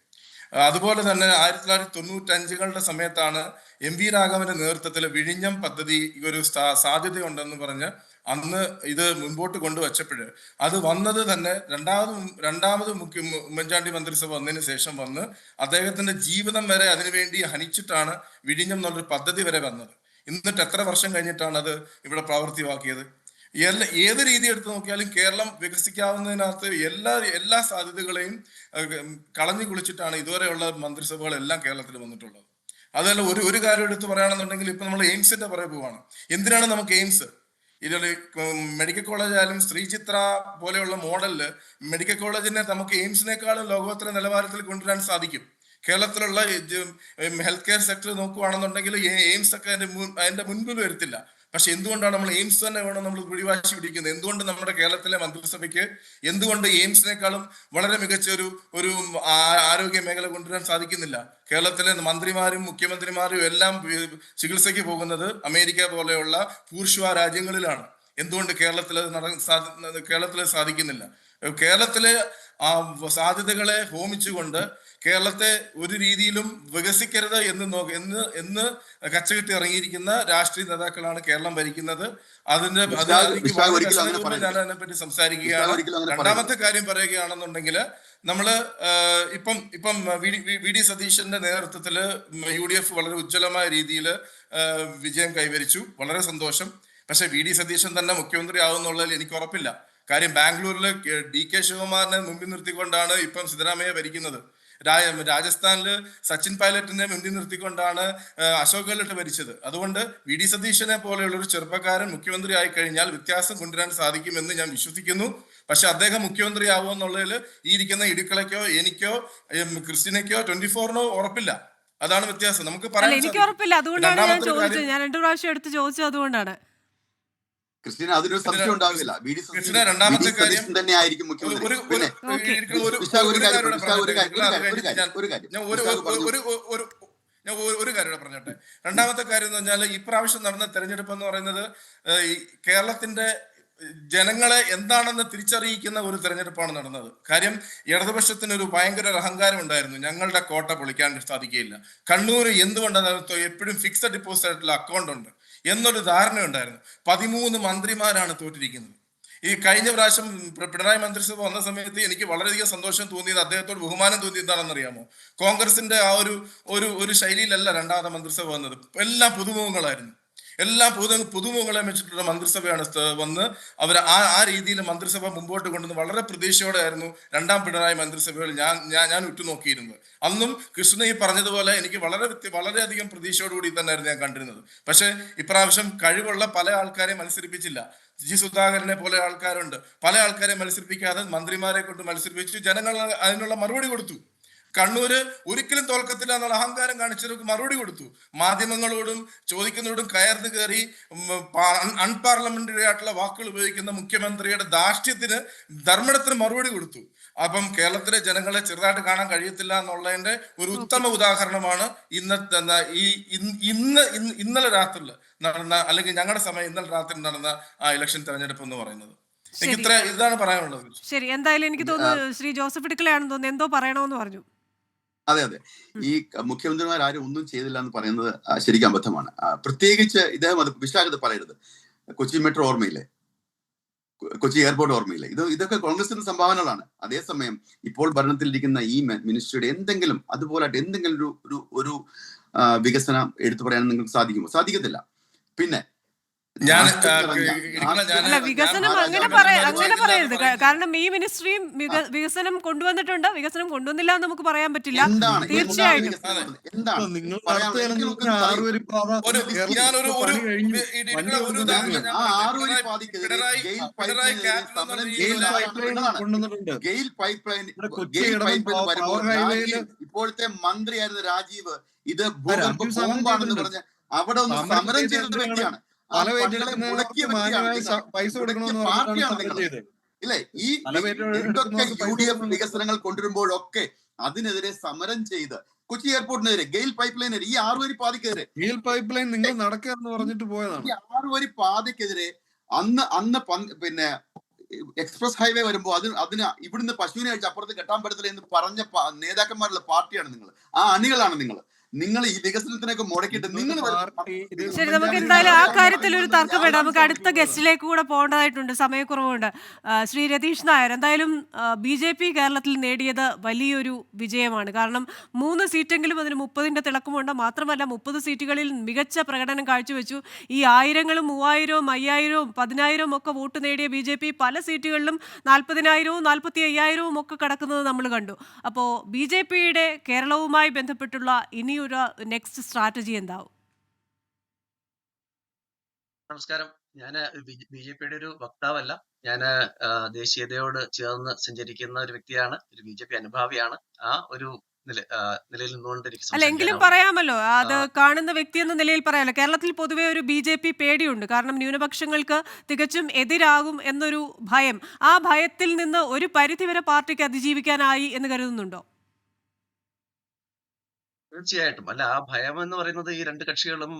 അതുപോലെ തന്നെ 1995കളുടെ സമയത്താണ് MV രാഘവന്റെ നേതൃത്വത്തിൽ വിഴിഞ്ഞം പദ്ധതി ഒരു സാധ്യതയുണ്ടെന്ന് പറഞ്ഞ് അന്ന് ഇത് മുൻപോട്ട് കൊണ്ടുവച്ചപ്പോഴ് അത് വന്നത് തന്നെ രണ്ടാമത് ഉമ്മൻചാണ്ടി മന്ത്രിസഭ വന്നതിന് ശേഷം വന്ന് അദ്ദേഹത്തിന്റെ ജീവിതം വരെ അതിനുവേണ്ടി ഹനിച്ചിട്ടാണ് വിഴിഞ്ഞം എന്നുള്ളൊരു പദ്ധതി വരെ വന്നത്. എന്നിട്ട് എത്ര വർഷം കഴിഞ്ഞിട്ടാണ് അത് ഇവിടെ പ്രാവർത്തികമാക്കിയത്? ഏത് രീതി എടുത്ത് നോക്കിയാലും കേരളം വികസിക്കാവുന്നതിനകത്ത് എല്ലാ സാധ്യതകളെയും കളഞ്ഞു കുളിച്ചിട്ടാണ് ഇതുവരെയുള്ള മന്ത്രിസഭകളെല്ലാം കേരളത്തിൽ വന്നിട്ടുള്ളത്. അതല്ല ഒരു കാര്യം എടുത്ത് പറയുകയാണെന്നുണ്ടെങ്കിൽ ഇപ്പൊ നമ്മൾ എയിംസിന്റെ പുറകെ പോവാണ്. എന്തിനാണ് നമുക്ക് എയിംസ്? ഇതിൽ മെഡിക്കൽ കോളേജ് ആയാലും ശ്രീചിത്ര പോലെയുള്ള മോഡലില് മെഡിക്കൽ കോളേജിനെ നമുക്ക് എയിംസിനേക്കാളും ലോകോത്തര നിലവാരത്തിൽ കൊണ്ടുവരാൻ സാധിക്കും. കേരളത്തിലുള്ള ഹെൽത്ത് കെയർ സെക്ടർ നോക്കുകയാണെന്നുണ്ടെങ്കിൽ എയിംസ് ഒക്കെ അതിന്റെ മുൻപിൽ വരത്തില്ല. പക്ഷെ എന്തുകൊണ്ടാണ് നമ്മൾ എയിംസ് തന്നെ വേണം നമ്മൾ പിടിവാശി പിടിക്കുന്നത്? എന്തുകൊണ്ട് നമ്മുടെ കേരളത്തിലെ മന്ത്രിസഭയ്ക്ക് എന്തുകൊണ്ട് എയിംസിനേക്കാളും വളരെ മികച്ച ഒരു ആരോഗ്യ മേഖല കൊണ്ടുവരാൻ സാധിക്കുന്നില്ല? കേരളത്തിലെ മന്ത്രിമാരും മുഖ്യമന്ത്രിമാരും എല്ലാം ചികിത്സയ്ക്ക് പോകുന്നത് അമേരിക്ക പോലെയുള്ള പൂർഷ്വ രാജ്യങ്ങളിലാണ്. എന്തുകൊണ്ട് കേരളത്തിൽ സാധിക്കുന്നില്ല? കേരളത്തിലെ ആ സാധ്യതകളെ ഹോമിച്ചുകൊണ്ട് കേരളത്തെ ഒരു രീതിയിലും വികസിക്കരുത് എന്ന് കച്ചകെട്ടി ഇറങ്ങിയിരിക്കുന്ന രാഷ്ട്രീയ നേതാക്കളാണ് കേരളം ഭരിക്കുന്നത്. ഞാൻ അതിനെപ്പറ്റി സംസാരിക്കുകയാണ്. രണ്ടാമത്തെ കാര്യം പറയുകയാണെന്നുണ്ടെങ്കിൽ നമ്മള് ഇപ്പം വി ഡി സതീശന്റെ നേതൃത്വത്തില് UDF വളരെ ഉജ്ജ്വലമായ രീതിയിൽ വിജയം കൈവരിച്ചു. വളരെ സന്തോഷം. പക്ഷെ വി ഡി സതീശൻ തന്നെ മുഖ്യമന്ത്രി ആവുന്നുള്ളതിൽ എനിക്ക് ഉറപ്പില്ല. കാര്യം ബാംഗ്ലൂരില് DK ശിവകുമാറിനെ മുമ്പിൽ നിർത്തിക്കൊണ്ടാണ് ഇപ്പം സിദ്ധരാമയ്യ ഭരിക്കുന്നത്. രാജസ്ഥാനില് സച്ചിൻ പൈലറ്റിനെ മുന്നിൽ നിർത്തിക്കൊണ്ടാണ് അശോക് ഗെഹ്ലോട്ട് ഭരിച്ചത്. അതുകൊണ്ട് വി ഡി സതീശനെ പോലെയുള്ള ഒരു ചെറുപ്പക്കാരൻ മുഖ്യമന്ത്രി ആയി കഴിഞ്ഞാൽ വ്യത്യാസം കൊണ്ടുവരാൻ സാധിക്കുമെന്ന് ഞാൻ വിശ്വസിക്കുന്നു. പക്ഷെ അദ്ദേഹം മുഖ്യമന്ത്രി ആവുമെന്നുള്ളതിൽ ഈ ഇരിക്കുന്ന ഇടുക്കളയ്ക്കോ എനിക്കോ ക്രിസ്ത്യനയ്ക്കോ 24-നോ ഉറപ്പില്ല. അതാണ് വ്യത്യാസം. നമുക്ക് പറയാൻ എനിക്ക് ഉറപ്പില്ല. അതുകൊണ്ടാണ് ഞാൻ ചോദിച്ചത്. ഞാൻ 2 പ്രാവശ്യം എടുത്ത് ചോദിച്ചത് അതുകൊണ്ടാണ്. ക്രിസ്ത്യന അതിനൊരു സംശയം ഉണ്ടാവില്ല. രണ്ടാമത്തെ കാര്യം തന്നെ ആയിരിക്കും മുഖ്യമന്ത്രി. ഞാൻ ഒരു കാര്യം പറഞ്ഞോട്ടെ. രണ്ടാമത്തെ കാര്യം എന്ന് പറഞ്ഞാൽ ഇപ്രാവശ്യം നടന്ന തെരഞ്ഞെടുപ്പ് എന്ന് പറയുന്നത് കേരളത്തിന്റെ ജനങ്ങളെ എന്താണെന്ന് തിരിച്ചറിയിക്കുന്ന ഒരു തെരഞ്ഞെടുപ്പാണ് നടന്നത്. കാര്യം ഇടതുപക്ഷത്തിന് ഒരു ഭയങ്കര അഹങ്കാരം ഉണ്ടായിരുന്നു. ഞങ്ങളുടെ കോട്ട പൊളിക്കാൻ സാധിക്കുകയില്ല. കണ്ണൂർ എന്തുകൊണ്ടാണ് എപ്പോഴും ഫിക്സഡ് ഡിപ്പോസിറ്റ് ആയിട്ടുള്ള അക്കൗണ്ട് ഉണ്ട് എന്നൊരു ധാരണ ഉണ്ടായിരുന്നു. 13 മന്ത്രിമാരാണ് തോറ്റിരിക്കുന്നത്. ഈ കഴിഞ്ഞ പ്രാവശ്യം പിണറായി മന്ത്രിസഭ വന്ന സമയത്ത് എനിക്ക് വളരെയധികം സന്തോഷം തോന്നിയത്, അദ്ദേഹത്തോട് ബഹുമാനം തോന്നിയത് എന്താണെന്ന് അറിയാമോ? കോൺഗ്രസിന്റെ ആ ഒരു ശൈലിയിലല്ല രണ്ടാമത്തെ മന്ത്രിസഭ വന്നത്. എല്ലാം പുതുമുഖങ്ങളായിരുന്നു. എല്ലാ പുതുമുഖങ്ങളെ വെച്ചിട്ടുള്ള മന്ത്രിസഭയാണ് വന്ന് അവർ ആ രീതിയിൽ മന്ത്രിസഭ മുമ്പോട്ട് കൊണ്ടുവന്ന് വളരെ പ്രതീക്ഷയോടെ ആയിരുന്നു രണ്ടാം പിണറായി മന്ത്രിസഭകൾ ഞാൻ ഉറ്റുനോക്കിയിരുന്നത്. അന്നും കൃഷ്ണ ഈ പറഞ്ഞതുപോലെ എനിക്ക് വളരെയധികം പ്രതീക്ഷയോടുകൂടി തന്നെയായിരുന്നു ഞാൻ കണ്ടിരുന്നത്. പക്ഷെ ഇപ്രാവശ്യം കഴിവുള്ള പല ആൾക്കാരെ മത്സരിപ്പിച്ചില്ല. ജി സുധാകരനെ പോലെ ആൾക്കാരുണ്ട്. പല ആൾക്കാരെ മത്സരിപ്പിക്കാതെ മന്ത്രിമാരെ കൊണ്ട് മത്സരിപ്പിച്ചു. ജനങ്ങൾ അതിനുള്ള മറുപടി കൊടുത്തു. കണ്ണൂര് ഒരിക്കലും തോൽക്കത്തില്ല എന്നുള്ള അഹങ്കാരം കാണിച്ചവർക്ക് മറുപടി കൊടുത്തു. മാധ്യമങ്ങളോടും ചോദിക്കുന്നതോടും കയർന്നു കയറി അൺപാർലമെന്ററി ആയിട്ടുള്ള വാക്കുകൾ ഉപയോഗിക്കുന്ന മുഖ്യമന്ത്രിയുടെ ധാർഷ്ട്യത്തിന് ധർമ്മടത്തിന് മറുപടി കൊടുത്തു. അപ്പം കേരളത്തിലെ ജനങ്ങളെ ചെറുതായിട്ട് കാണാൻ കഴിയത്തില്ല എന്നുള്ളതിന്റെ ഒരു ഉത്തമ ഉദാഹരണമാണ് ഇന്നലെ രാത്രി നടന്ന, അല്ലെങ്കിൽ ഞങ്ങളുടെ സമയം ഇന്നലെ രാത്രി നടന്ന ആ ഇലക്ഷൻ തെരഞ്ഞെടുപ്പ് എന്ന് പറയുന്നത്. എനിക്ക് ഇതാണ് പറയാനുള്ളത്. ശരി, എന്തായാലും എനിക്ക് തോന്നുന്നു ശ്രീ ജോസഫ് ഇടുക്കളയാണെന്ന് തോന്നുന്നു എന്തോ പറയണമെന്ന് പറഞ്ഞു. അതെ, ഈ മുഖ്യമന്ത്രിമാർ ആരും ഒന്നും ചെയ്തില്ല എന്ന് പറയുന്നത് ശരിക്കും അബദ്ധമാണ്. പ്രത്യേകിച്ച് ഇദ്ദേഹം അത് വിശാഖത പറയരുത്. കൊച്ചി മെട്രോ ഓർമ്മയില്ലേ, കൊച്ചി എയർപോർട്ട് ഓർമ്മയില്ലേ? ഇതൊക്കെ കോൺഗ്രസിന്റെ സംഭാവനകളാണ്. അതേസമയം ഇപ്പോൾ ഭരണത്തിലിരിക്കുന്ന ഈ മിനിസ്ട്രിയുടെ എന്തെങ്കിലും അതുപോലെ എന്തെങ്കിലും ഒരു വികസനം എടുത്തു പറയാൻ നിങ്ങൾക്ക് സാധിക്കുമോ? സാധിക്കത്തില്ല. പിന്നെ വികസനം അങ്ങനെ പറയരുത്. കാരണം ഈ മിനിസ്ട്രിയും വികസനം കൊണ്ടുവന്നിട്ടുണ്ട്. വികസനം കൊണ്ടുവന്നില്ല എന്ന് നമുക്ക് പറയാൻ പറ്റില്ല. തീർച്ചയായിട്ടും ഇപ്പോഴത്തെ മന്ത്രിയായിരുന്ന രാജീവ് ഇത് ബോംബാണെന്ന് പറഞ്ഞ അവിടെ ഒന്ന് സമരം ചെയ്ത വ്യക്തിയാണ്. പൈസ കൊടുക്കണമെന്ന് ഇല്ലേ? ഈ എന്തൊക്കെ UDF വികസനങ്ങൾ കൊണ്ടുവരുമ്പോഴൊക്കെ അതിനെതിരെ സമരം ചെയ്ത് കൊച്ചി എയർപോർട്ടിനെതിരെ, ഗെയിൽ പൈപ്പ് ലൈനെതിരെ, ഈ 6 വരി പാതയ്ക്കെതിരെ, ഗെയിൽ പൈപ്പ് ലൈൻ നിങ്ങൾ നടക്കാന്ന് പറഞ്ഞിട്ട് പോയതാണ്. ഈ 6 വരി പാതയ്ക്കെതിരെ അന്ന് പിന്നെ എക്സ്പ്രസ് ഹൈവേ വരുമ്പോ അതിന് ഇവിടുന്ന് പശുവിനെ അടിച്ച് അപ്പുറത്ത് കെട്ടാൻ പറ്റത്തില്ല എന്ന് പറഞ്ഞ നേതാക്കന്മാരുള്ള പാർട്ടിയാണ് നിങ്ങൾ. ആ അണികളാണ് നിങ്ങൾ. നിങ്ങൾ ഈ വികസനത്തിനൊക്കെ മുടക്കിയിട്ട് നിങ്ങൾ ശരി, നമുക്ക് എന്തായാലും ആ കാര്യത്തിൽ ഒരു തർക്കം വേണ്ട. നമുക്ക് അടുത്ത ഗസ്റ്റിലേക്ക് കൂടെ പോകേണ്ടതായിട്ടുണ്ട്, സമയക്കുറവുണ്ട്. ശ്രീ രതീഷ് നായർ, എന്തായാലും BJP കേരളത്തിൽ നേടിയത് വലിയൊരു വിജയമാണ്. കാരണം 3 സീറ്റെങ്കിലും അതിന് 30-ന്റെ തിളക്കമുണ്ട്. മാത്രമല്ല 30 സീറ്റുകളിൽ മികച്ച പ്രകടനം കാഴ്ചവെച്ചു. ഈ 1000-ഉം 3000-ഉം 5000-ഉം 10,000-ഉം ഒക്കെ വോട്ട് നേടിയ BJP പല സീറ്റുകളിലും 40,000-ഉം 45,000-ഉം ഒക്കെ കടക്കുന്നത് നമ്മൾ കണ്ടു. അപ്പോൾ BJPയുടെ കേരളവുമായി ബന്ധപ്പെട്ടുള്ള ഇനിയൊരു നെക്സ്റ്റ് സ്ട്രാറ്റജി എന്താവും? നമസ്കാരം. ഞാൻ BJPയുടെ ഒരു വക്താവല്ല. ഞാൻ ദേശീയതയോട് ചേർന്ന് സഞ്ചരിക്കുന്ന ഒരു വ്യക്തിയാണ്, ഒരു BJP അനുഭാവിയാണ്. ആ ഒരു നിലയിൽ നിന്നുകൊണ്ട് അല്ല, എങ്കിലും പറയാമല്ലോ, അത് കാണുന്ന വ്യക്തി എന്ന നിലയിൽ പറയാമല്ലോ. കേരളത്തിൽ പൊതുവെ ഒരു BJP പേടിയുണ്ട്. കാരണം ന്യൂനപക്ഷങ്ങൾക്ക് തികച്ചും എതിരാകും എന്നൊരു ഭയം. ആ ഭയത്തിൽ നിന്ന് ഒരു പരിധിവരെ പാർട്ടിക്ക് അതിജീവിക്കാനായി എന്ന് കരുതുന്നുണ്ടോ? തീർച്ചയായിട്ടും. അല്ല, ആ ഭയം എന്ന് പറയുന്നത് ഈ രണ്ട് കക്ഷികളും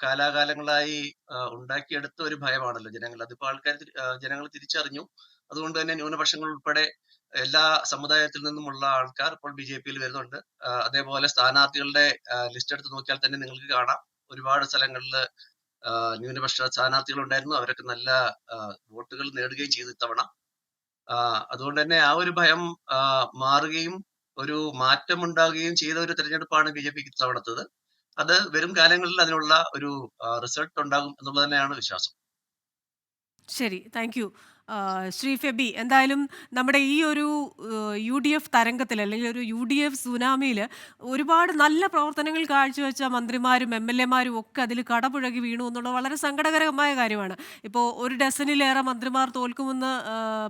കാലാകാലങ്ങളായി ഉണ്ടാക്കിയെടുത്ത ഒരു ഭയമാണല്ലോ ജനങ്ങൾ. അതിപ്പോ ജനങ്ങൾ തിരിച്ചറിഞ്ഞു. അതുകൊണ്ട് തന്നെ ന്യൂനപക്ഷങ്ങൾ ഉൾപ്പെടെ എല്ലാ സമുദായത്തിൽ നിന്നുമുള്ള ആൾക്കാർ ഇപ്പോൾ BJPയിൽ വരുന്നുണ്ട്. അതേപോലെ സ്ഥാനാർത്ഥികളുടെ ലിസ്റ്റ് എടുത്ത് നോക്കിയാൽ തന്നെ നിങ്ങൾക്ക് കാണാം, ഒരുപാട് സ്ഥലങ്ങളിൽ ന്യൂനപക്ഷ സ്ഥാനാർത്ഥികൾ ഉണ്ടായിരുന്നു. അവരൊക്കെ നല്ല വോട്ടുകൾ നേടുകയും ചെയ്തു ഇത്തവണ. അതുകൊണ്ട് തന്നെ ആ ഒരു ഭയം മാറുകയും ഒരു മാറ്റമുണ്ടാകുകയും ചെയ്ത ഒരു തെരഞ്ഞെടുപ്പാണ് BJPക്ക് ഇത്തവണത്തത്. അത് വരും കാലങ്ങളിൽ അതിനുള്ള ഒരു റിസൾട്ട് ഉണ്ടാകും എന്നുള്ളത് തന്നെയാണ് വിശ്വാസം. ശരി, താങ്ക് യു. ശ്രീ ഫെബി, എന്തായാലും നമ്മുടെ ഈ ഒരു UDF തരംഗത്തിൽ, അല്ലെങ്കിൽ ഒരു UDF സുനാമിയിൽ ഒരുപാട് നല്ല പ്രവർത്തനങ്ങൾ കാഴ്ചവെച്ച മന്ത്രിമാരും MLA-മാരും ഒക്കെ അതിൽ കടപുഴകി വീണു എന്നുള്ളത് വളരെ സങ്കടകരമായ കാര്യമാണ്. ഇപ്പോൾ 1 ഡസനിലേറെ മന്ത്രിമാർ തോൽക്കുമെന്ന്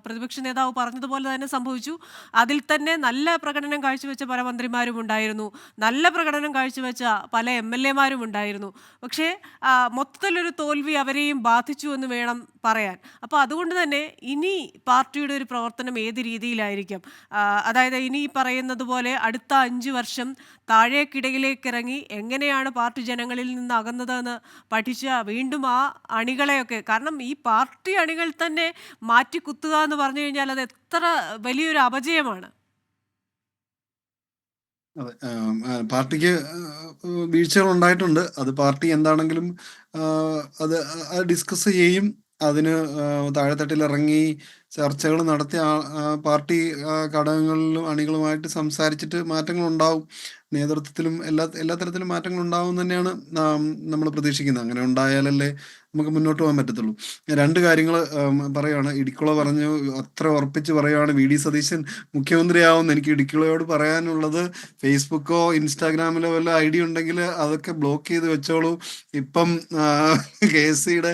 പ്രതിപക്ഷ നേതാവ് പറഞ്ഞതുപോലെ തന്നെ സംഭവിച്ചു. അതിൽ തന്നെ നല്ല പ്രകടനം കാഴ്ചവെച്ച പല മന്ത്രിമാരും ഉണ്ടായിരുന്നു, നല്ല പ്രകടനം കാഴ്ചവെച്ച പല MLA-മാരും ഉണ്ടായിരുന്നു. പക്ഷേ മൊത്തത്തിലൊരു തോൽവി അവരെയും ബാധിച്ചു എന്ന് വേണം പറയാൻ. അപ്പോൾ അതുകൊണ്ട് തന്നെ ഇനി പാർട്ടിയുടെ ഒരു പ്രവർത്തനം ഏത് രീതിയിലായിരിക്കും? അതായത് ഇനി പറയുന്നത് പോലെ അടുത്ത 5 വർഷം താഴേക്കിടയിലേക്ക് ഇറങ്ങി എങ്ങനെയാണ് പാർട്ടി ജനങ്ങളിൽ നിന്ന് അകന്നതെന്ന് പഠിച്ച വീണ്ടും ആ അണികളെയൊക്കെ, കാരണം ഈ പാർട്ടി അണികൾ തന്നെ മാറ്റിക്കുത്തുക എന്ന് പറഞ്ഞു കഴിഞ്ഞാൽ അത് എത്ര വലിയൊരു അപജയമാണ്. അതെ, പാർട്ടിക്ക് വീഴ്ചകൾ ഉണ്ടായിട്ടുണ്ട്. അത് പാർട്ടി എന്താണെങ്കിലും അത് ഡിസ്കസ് ചെയ്യും. അതിന് താഴെത്തട്ടിലിറങ്ങി ചർച്ചകൾ നടത്തി പാർട്ടി ഘടകങ്ങളിലും അണികളുമായിട്ട് സംസാരിച്ചിട്ട് മാറ്റങ്ങൾ ഉണ്ടാവും. നേതൃത്വത്തിലും എല്ലാ തരത്തിലും മാറ്റങ്ങൾ ഉണ്ടാവും തന്നെയാണ് നമ്മൾ പ്രതീക്ഷിക്കുന്നത്. അങ്ങനെ ഉണ്ടായാലല്ലേ നമുക്ക് മുന്നോട്ട് പോകാൻ പറ്റത്തുള്ളൂ. 2 കാര്യങ്ങൾ പറയുകയാണ്. ഇടിക്കുള പറഞ്ഞു, അത്ര ഉറപ്പിച്ച് പറയുകയാണ് VD സതീശൻ മുഖ്യമന്ത്രിയാവുമെന്ന്. എനിക്ക് ഇടിക്കുളയോട് പറയാനുള്ളത്, ഫേസ്ബുക്കോ ഇൻസ്റ്റാഗ്രാമിലോ വല്ല ID ഉണ്ടെങ്കിൽ അതൊക്കെ ബ്ലോക്ക് ചെയ്ത് വെച്ചോളൂ. ഇപ്പം KSCയുടെ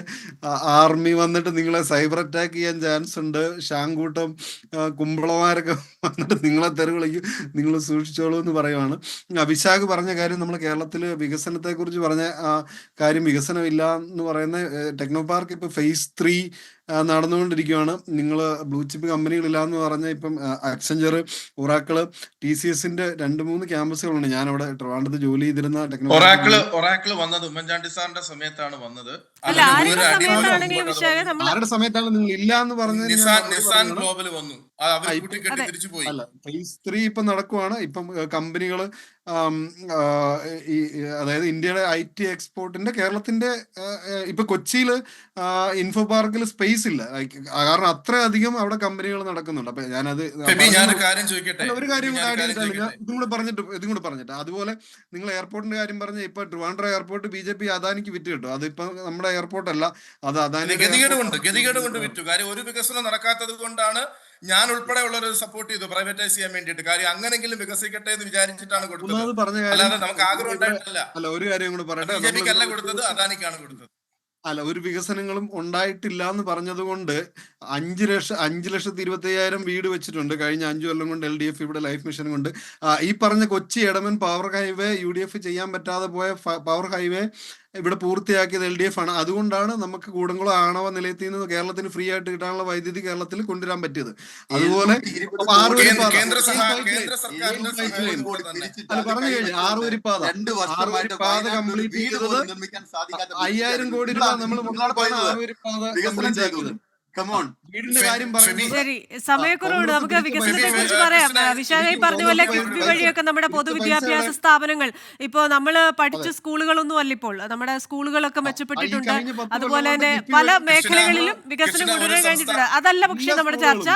ആർമി വന്നിട്ട് നിങ്ങളെ സൈബർ അറ്റാക്ക് ചെയ്യാൻ ചാൻസ് ഉണ്ട്. ഷാങ്കൂട്ടം കുമ്പളമാരൊക്കെ വന്നിട്ട് നിങ്ങളെ തെറി വിളിക്കും, നിങ്ങൾ സൂക്ഷിച്ചോളൂ എന്ന് പറയുവാണ്. അഭിഷാക് പറഞ്ഞ കാര്യം, നമ്മൾ കേരളത്തിൽ വികസനത്തെ കുറിച്ച് പറഞ്ഞ കാര്യം, വികസനമില്ല എന്ന് പറയുന്ന ടെക്നോ പാർക്ക് ഇപ്പൊ phase 3 നടന്നുകൊണ്ടിരിക്കുകയാണ്. നിങ്ങൾ ബ്ലൂ ചിപ്പ് കമ്പനികളില്ല എന്ന് പറഞ്ഞ ഇപ്പം അക്സെഞ്ചർ, ഒറാക്കിള്, TCSന്റെ 2-3 ക്യാമ്പസുകളുണ്ട്. ഞാൻ അവിടെ ട്രിവാൻഡ്രത്ത് ജോലി ചെയ്തിരുന്ന ഒറാക്കിള് വന്നത് ഉമ്മൻചാണ്ടി സാറിന്റെ സമയത്താണ് വന്നത്. ആരുടെ സമയത്താണ് നിങ്ങൾ ഇല്ല എന്ന് പറഞ്ഞത്? നിസാൻ ഗ്ലോബൽ വന്നു, തിരിച്ചു പോയി. അല്ല, phase 3 ഇപ്പൊ നടക്കുവാണ്. ഇപ്പം കമ്പനികള് അതായത് ഇന്ത്യയുടെ IT എക്സ്പോർട്ടിന്റെ, കേരളത്തിന്റെ ഇപ്പൊ കൊച്ചിയില് ഇൻഫോ പാർക്കിൽ സ്പേസ് ഇല്ല. കാരണം അത്രയധികം അവിടെ കമ്പനികൾ നടക്കുന്നുണ്ട്. അപ്പൊ ഞാനത് ഒരു കാര്യം ഇതും കൂടെ പറഞ്ഞിട്ട് അതുപോലെ നിങ്ങൾ എയർപോർട്ടിന്റെ കാര്യം പറഞ്ഞ, ഇപ്പൊ ട്രിവാൻഡ്രം എയർപോർട്ട് BJP അദാനിക്ക് വിറ്റ് കിട്ടും. അതിപ്പോ നമ്മുടെ എയർപോർട്ട് അല്ല, അത് അദാനി ഗതികേട് കൊണ്ട് വിറ്റു. കാര്യം ഒരു വികസനം നടക്കാത്തത് കൊണ്ടാണ് ഞാൻ ഉൾപ്പെടെ ഉള്ളവർ സപ്പോർട്ട് ചെയ്തു പ്രൈവറ്റൈസ് ചെയ്യാൻ വേണ്ടിയിട്ട്. കാര്യം അങ്ങനെങ്കിലും വികസിക്കട്ടെ എന്ന് വിചാരിച്ചിട്ടാണ് കൊടുത്തത്. അല്ലാതെ നമുക്ക് ആഗ്രഹം ഉണ്ടായിട്ടില്ല. അല്ല, ഒരു കാര്യം കൂടെ പറയട്ടെ, BJPക്കല്ല കൊടുത്തത്, അദാനിക്കാണ് കൊടുത്തത്. അല്ല, ഒരു വികസനങ്ങളും ഉണ്ടായിട്ടില്ല എന്ന് പറഞ്ഞതുകൊണ്ട് 5,25,000 വീട് വെച്ചിട്ടുണ്ട് കഴിഞ്ഞ 5 കൊല്ലം കൊണ്ട് LDF ഇവിടെ ലൈഫ് മിഷൻ കൊണ്ട്. ഈ പറഞ്ഞ കൊച്ചി എടമൻ പവർ ഹൈവേ UDF ചെയ്യാൻ പറ്റാതെ പോയ പവർ ഹൈവേ ഇവിടെ പൂർത്തിയാക്കിയത് LDF ആണ്. അതുകൊണ്ടാണ് നമുക്ക് കൂടംകുളം ആണവ നിലയത്തിൽ നിന്ന് കേരളത്തിന് ഫ്രീ ആയിട്ട് കിട്ടാനുള്ള വൈദ്യുതി കേരളത്തിൽ കൊണ്ടുവരാൻ പറ്റിയത്. അതുപോലെ പറഞ്ഞു കഴിഞ്ഞു, 6 പാത കംപ്ലീറ്റ് ചെയ്തത് 5,000 കോടി രൂപ നമ്മൾ 6 പാത കംപ്ലീറ്റ് ആക്കിയത്. കമോൺ വീടിന്റെ കാര്യം പറയുന്നത് ശരി, സമയക്കുറവുണ്ട്. നമുക്ക് വികസനത്തെ കുറിച്ച് പറയാം. വിശാഖായി പറഞ്ഞ പോലെ കിഫ്ബി വഴിയൊക്കെ നമ്മുടെ പൊതുവിദ്യാഭ്യാസ സ്ഥാപനങ്ങൾ ഇപ്പോ നമ്മള് പഠിച്ച സ്കൂളുകളൊന്നും അല്ല ഇപ്പോൾ നമ്മുടെ സ്കൂളുകളൊക്കെ മെച്ചപ്പെട്ടിട്ടുണ്ട്. അതുപോലെ തന്നെ പല മേഖലകളിലും വികസനം കൊണ്ടുവരാൻ കഴിഞ്ഞിട്ടുണ്ട്. അതല്ല പക്ഷേ നമ്മുടെ ചർച്ച.